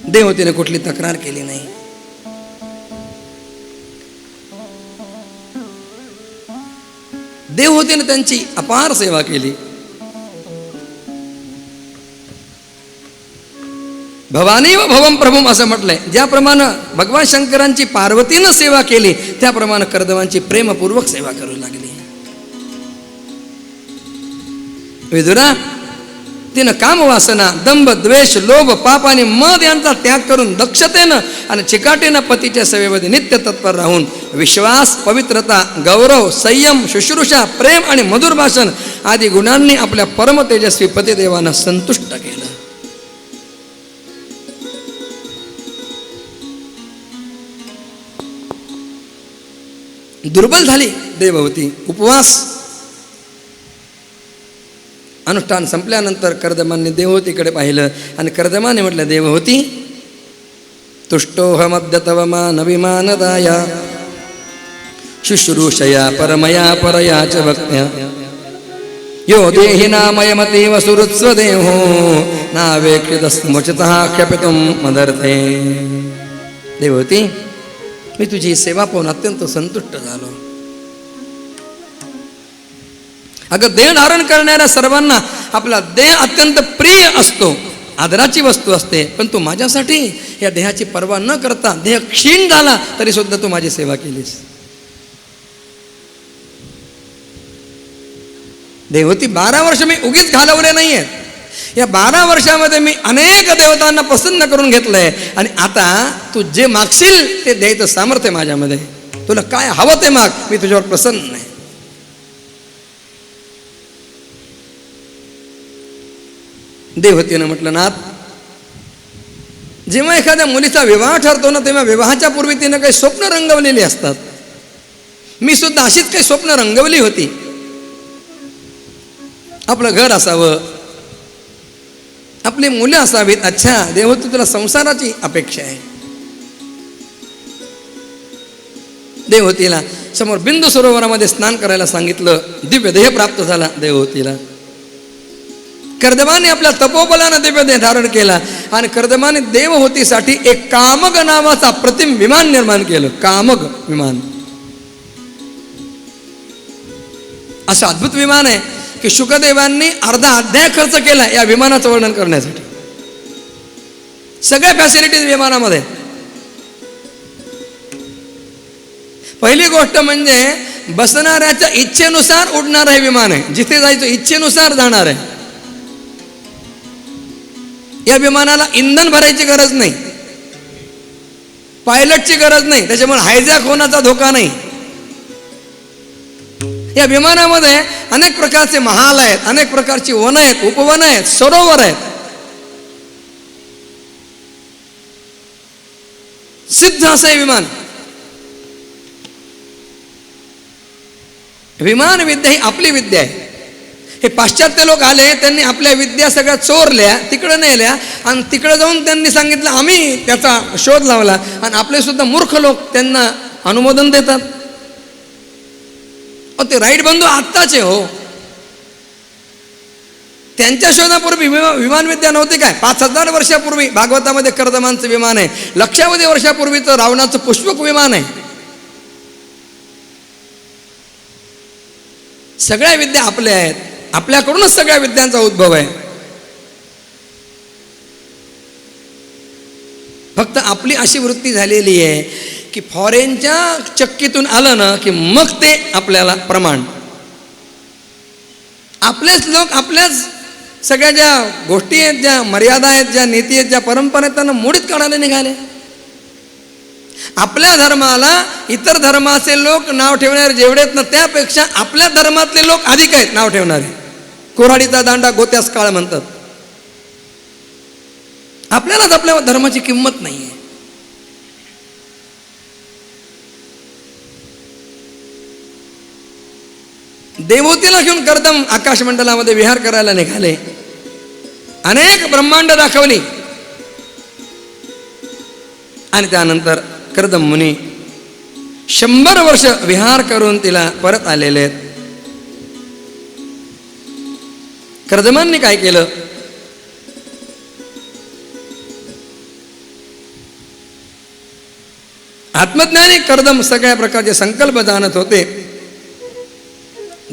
देवहूतीने कुठली तक्रार केली नाही. देवहूतीने त्यांची अपार सेवा केली. भवानी व भवम प्रभुम असं म्हटलंय. ज्याप्रमाणे भगवान शंकरांची पार्वतीनं सेवा केली त्याप्रमाणे कर्दमांची प्रेमपूर्वक सेवा करू लागली. विदुरा, तिनं कामवासना, दंभ, द्वेष, लोभ, पाप आणि मद यांचा त्याग करून दक्षतेनं आणि चिकाटीनं पतीच्या सेवेमध्ये नित्य तत्पर राहून विश्वास, पवित्रता, गौरव, संयम, शुश्रूषा, प्रेम आणि मधुर भाषण आदी गुणांनी आपल्या परम तेजस्वी पतिदेवांना संतुष्ट केलं. दुर्बल झाली देवहूती. उपवास. अनुष्ठान संपल्यानंतर कर्दमांनी देवहूतीकडे पाहिलं आणि कर्दमाने म्हटलं, देवहूती, तुष्टोहमद्य तव मानविमानदाया शुश्रूषया परमया परया च भक्त्या यो देहि नामयमतीव सुहृत्स्वदेहो नावेक्षितस्मुचितः क्षपितुं मदर्थे. देवहूती, मी तुझी सेवा पाहून अत्यंत संतुष्ट झालो. अगं, देह धारण करणाऱ्या सर्वांना आपला देह अत्यंत प्रिय असतो, आदराची वस्तू असते. पण तू माझ्यासाठी या देहाची पर्वा न करता देह क्षीण झाला तरी सुद्धा तू माझी सेवा केलीस. देवहूती, 12 वर्ष मी उगीच घालवले नाहीये. या 12 वर्षामध्ये मी अनेक देवतांना प्रसन्न करून घेतलंय आणि आता तू जे मागशील ते द्यायचं सामर्थ्य माझ्यामध्ये. तुला काय हवं ते माग, मी तुझ्यावर प्रसन्न आहे. देवहूतीनं म्हटलं, नाथ, जेव्हा एखाद्या मुलीचा विवाह ठरतो ना, तेव्हा विवाहाच्या पूर्वी तिनं काही स्वप्न रंगवलेली असतात. मी सुद्धा अशीच काही स्वप्न रंगवली होती. आपलं घर असावं, आपली मुलं असावीत. अच्छा देवहूती, तुला संसाराची अपेक्षा आहे. देवहूतीला समोर बिंदू सरोवरामध्ये स्नान करायला सांगितलं. दिव्य देह प्राप्त झाला देवहूतीला. कर्दमाने आपल्या तपोबलानं दिव्य देह धारण केला आणि कर्दमाने देवहूतीसाठी एक कामग नावाचा प्रतिम विमान निर्माण केलं. कामग विमान असं अद्भुत विमान आहे की शुकदेवांनी अर्धा अध्याय खर्च केला या विमानाचं वर्णन करण्यासाठी. सगळ्या फॅसिलिटीज विमानामध्ये. पहिली गोष्ट म्हणजे बसणाऱ्याच्या इच्छेनुसार उडणार हे विमान आहे. जिथे जायचं इच्छेनुसार जाणार आहे. या विमानाला इंधन भरायची गरज नाही, पायलटची गरज नाही, त्याच्यामुळे हायजॅक होण्याचा धोका नाही. या विमानामध्ये अनेक प्रकारचे महाल आहेत, अनेक प्रकारची वन आहेत, उपवन आहेत, सरोवर आहेत. सिद्ध असं हे विमान. विमान विद्या ही आपली विद्या आहे. हे पाश्चात्य लोक आले, त्यांनी आपल्या विद्या सगळ्या चोरल्या, तिकडं नेल्या आणि तिकडं जाऊन त्यांनी सांगितलं आम्ही त्याचा शोध लावला. आणि आपले सुद्धा मूर्ख लोक त्यांना अनुमोदन देतात. ते राईट बंधू आत्ताचे हो. त्यांच्या शोधापूर्वी विमान विद्या नव्हती काय. 5000 वर्षापूर्वी भागवतामध्ये कर्दमांचं विमान आहे. लक्षावधी वर्षापूर्वीचं रावणाचं पुष्पक विमान आहे. सगळ्या विद्या आपल्या आहेत. आपल्याकडूनच सगळ्या विद्यांचा उद्भव आहे. फक्त आपली अशी वृत्ती झालेली आहे की फॉरेनच्या चक्कीतून आलं ना की मग ते आपल्याला प्रमाण. आपलेच लोक आपल्याच सगळ्या ज्या गोष्टी आहेत, ज्या मर्यादा आहेत, ज्या नीती आहेत, ज्या परंपरा आहेत त्यांना मोडीत काढायला निघाले. आपल्या धर्माला इतर धर्माचे लोक नाव ठेवणारे जेवढे आहेत ना त्यापेक्षा आपल्या धर्मातले लोक अधिक आहेत नाव ठेवणारे. कोराडीचा दांडा गोत्यास काळ म्हणतात. आपल्यालाच आपल्या धर्माची किंमत नाही आहे. देवहूतीला घेऊन कर्दम आकाशमंडलामध्ये विहार करायला निघाले. अनेक ब्रह्मांड दाखवली आणि त्यानंतर कर्दम मुनी 100 वर्ष विहार करून तिला परत आलेले आहेत. कर्दमांनी काय केलं? आत्मज्ञानी कर्दम सगळ्या प्रकारचे संकल्प जाणत होते.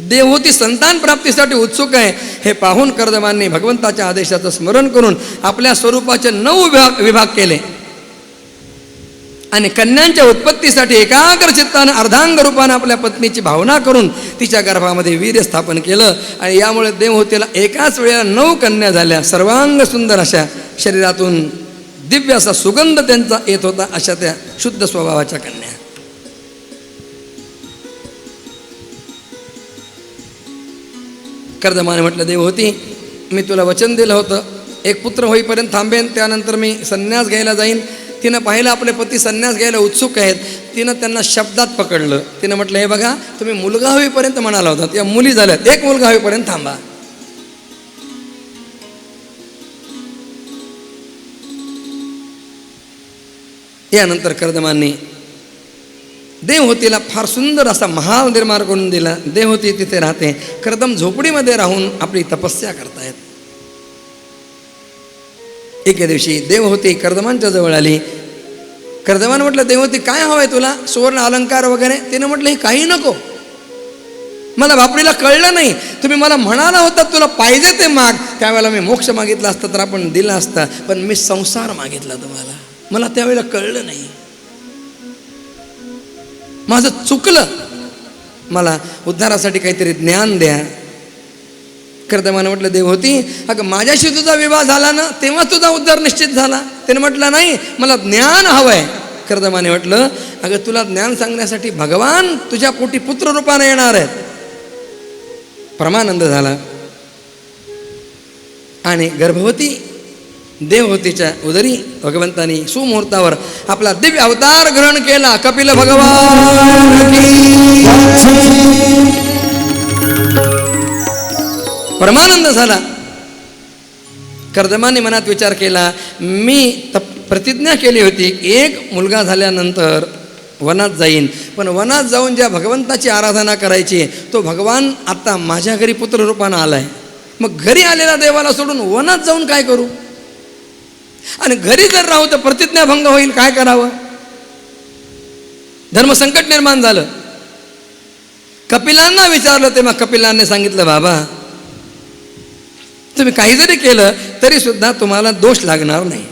देवहूती संतान प्राप्तीसाठी उत्सुक आहे हे पाहून कर्दमांनी भगवंताच्या आदेशाचं स्मरण करून आपल्या स्वरूपाचे 9 विभाग केले आणि कन्यांच्या उत्पत्तीसाठी एकाग्र चित्तानं अर्धांग रूपानं आपल्या पत्नीची भावना करून तिच्या गर्भामध्ये वीर्य स्थापन केलं आणि यामुळे देवहूतीला एकाच वेळेला 9 कन्या झाल्या. सर्वांग सुंदर अशा, शरीरातून दिव्य असा सुगंध त्यांचा येत होता, अशा त्या शुद्ध स्वभावाच्या कन्या. कर्दमाने म्हटलं, देवहूती मी तुला वचन दिलं होतं एक पुत्र होईपर्यंत थांबेन, त्यानंतर मी संन्यास घ्यायला जाईन. तिनं पाहिलं आपले पती संन्यास घ्यायला उत्सुक आहेत. तिनं त्यांना शब्दात पकडलं. तिनं म्हटलं, हे बघा तुम्ही मुलगा होईपर्यंत म्हणाला होता, या मुली झाल्यात, एक मुलगा होईपर्यंत थांबा. यानंतर कर्दमांनी देवहूतीला फार सुंदर असा महाल निर्माण करून दिला. देवहूती तिथे राहते. कर्दम झोपडीमध्ये राहून आपली तपस्या करतायत. एके दिवशी देवहूती कर्दमांच्या जवळ आली. कर्दमानं म्हटलं, देवहूती काय हवंय तुला? सुवर्ण अलंकार वगैरे? तिनं म्हटलं, हे काही नको, मला बापडीला कळलं नाही, तुम्ही मला म्हणाला होता तुला पाहिजे ते माग, त्यावेळेला मी मोक्ष मागितला असता तर आपण दिला असता, पण मी संसार मागितला तुम्हाला, मला त्यावेळेला कळलं नाही, माझं चुकलं, मला उद्धारासाठी काहीतरी ज्ञान द्या. कर्दमानं म्हटलं, देवहूती अगं माझ्याशी तुझा विवाह झाला ना तेव्हा तुझा उद्धार निश्चित झाला. त्याने म्हटलं, नाही मला ज्ञान हवंय. कर्दमाने म्हटलं, अगं तुला ज्ञान सांगण्यासाठी भगवान तुझ्या पोटी पुत्र रूपाने येणार आहेत. परमानंद झाला आणि गर्भवती देवहूतीच्या उदरी भगवंतानी सुमुहूर्तावर आपला दिव्य अवतार ग्रहण केला. कपिल भगवान परमानंद झाला. कर्दमाने मनात विचार केला, मी प्रतिज्ञा केली होती एक मुलगा झाल्यानंतर वनात जाईन, पण वनात जाऊन ज्या भगवंताची आराधना करायची तो भगवान आता माझ्या घरी पुत्र रूपानं आलाय, मग घरी आलेला देवाला सोडून वनात जाऊन काय करू? आणि घरी जर राहू तर प्रतिज्ञाभंग होईल, काय करावं? धर्मसंकट निर्माण झालं. कपिलांना विचारलं तेव्हा कपिलांनी सांगितलं, बाबा तुम्ही काही जरी केलं तरी सुद्धा तुम्हाला दोष लागणार नाही,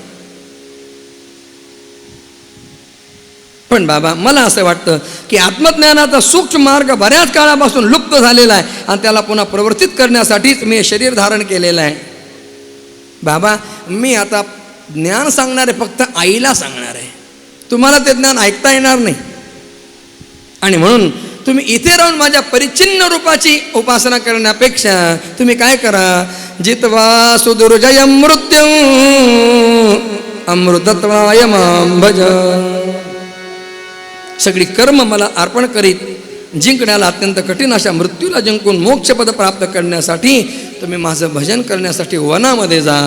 पण बाबा मला असं वाटतं की आत्मज्ञानाचा सूक्ष्म मार्ग बऱ्याच काळापासून लुप्त झालेला आहे आणि त्याला पुन्हा प्रवर्तित करण्यासाठीच मी शरीर धारण केलेलं आहे. बाबा मी आता ज्ञान सांगणार आहे, फक्त आईला सांगणार आहे, तुम्हाला ते ज्ञान ऐकता येणार नाही, आणि म्हणून तुम्ही इथे राहून माझ्या परिच्छिन्न रूपाची उपासना करण्यापेक्षा तुम्ही काय करा, जित्वा सुदुर्जयं मृत्युं अमृतत्वाय मां भज. सगळी कर्म मला अर्पण करीत जिंकण्याला अत्यंत कठीण अशा मृत्यूला जिंकून मोक्षपद प्राप्त करण्यासाठी तुम्ही माझं भजन करण्यासाठी वनामध्ये जा.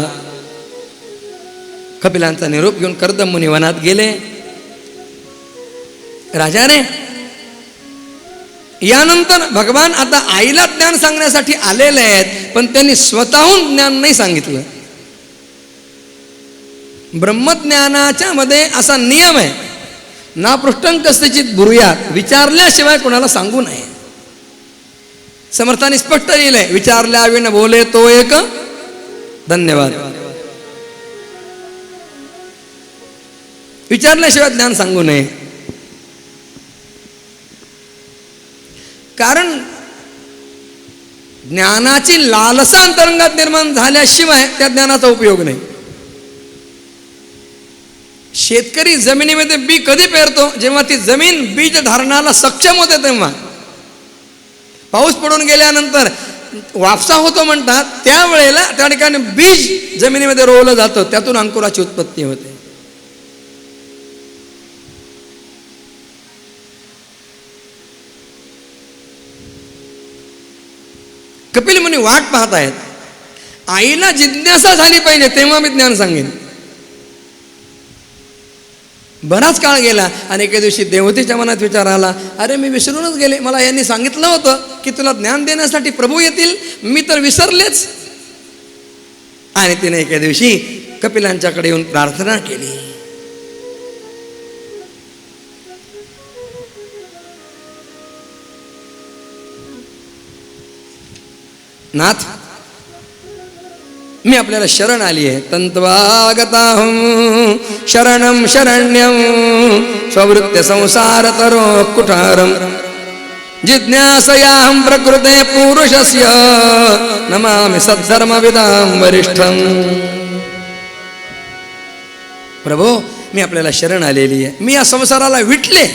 कपिलांचा निरोप घेऊन कर्दम मुनी वनात गेले. राजाने यानंतर भगवान आता आईला ज्ञान सांगण्यासाठी आलेले आहेत, पण त्यांनी स्वतःहून ज्ञान नाही सांगितलं. ब्रह्मज्ञानाच्या मध्ये असा नियम आहे, ना पृष्ठं कस्यचित ब्रूयात, विचारल्याशिवाय कोणाला सांगू नये. समर्थाने स्पष्ट लिहिलंय, विचारल्या विन बोले तो एक. धन्यवाद. विचारल्याशिवाय ज्ञान सांगू नये. कारण ज्ञानाची लालसा अंतरंगात निर्माण झाल्याशिवाय त्या ज्ञानाचा उपयोग नाही. शेतकरी जमिनीमध्ये बी कधी पेरतो? जेव्हा ती जमीन बीज धारणाला सक्षम होते तेव्हा. पाऊस पडून गेल्यानंतर वापसा होतो म्हणतात, त्यावेळेला त्या ठिकाणी बीज जमिनीमध्ये रोवलं जातं, त्यातून अंकुराची उत्पत्ती होते. कपिल मुनी वाट पाहत आहेत. आईला जिज्ञासा झाली पाहिजे तेव्हा मी ज्ञान सांगेन. बराच काळ गेला आणि एके दिवशी देवतेच्या मनात विचार आला, अरे मी विसरूनच गेले, मला यांनी सांगितलं होतं की तुला ज्ञान देण्यासाठी प्रभू येतील, मी तर विसरलेच. आणि तिने एके दिवशी कपिलांच्याकडे येऊन प्रार्थना केली. नाथ, मी आपल्याला शरण आली आहे. तंत्वागताहं शरणं शरण्यं स्ववृत्य संसार तरो कुठारं जिज्ञासयाहं प्रकृते पुरुषस्य नमामि सद्धर्मविदां वरिष्ठं. प्रभो, मी आपल्याला शरण आलेली आहे. मी या संसाराला विटले.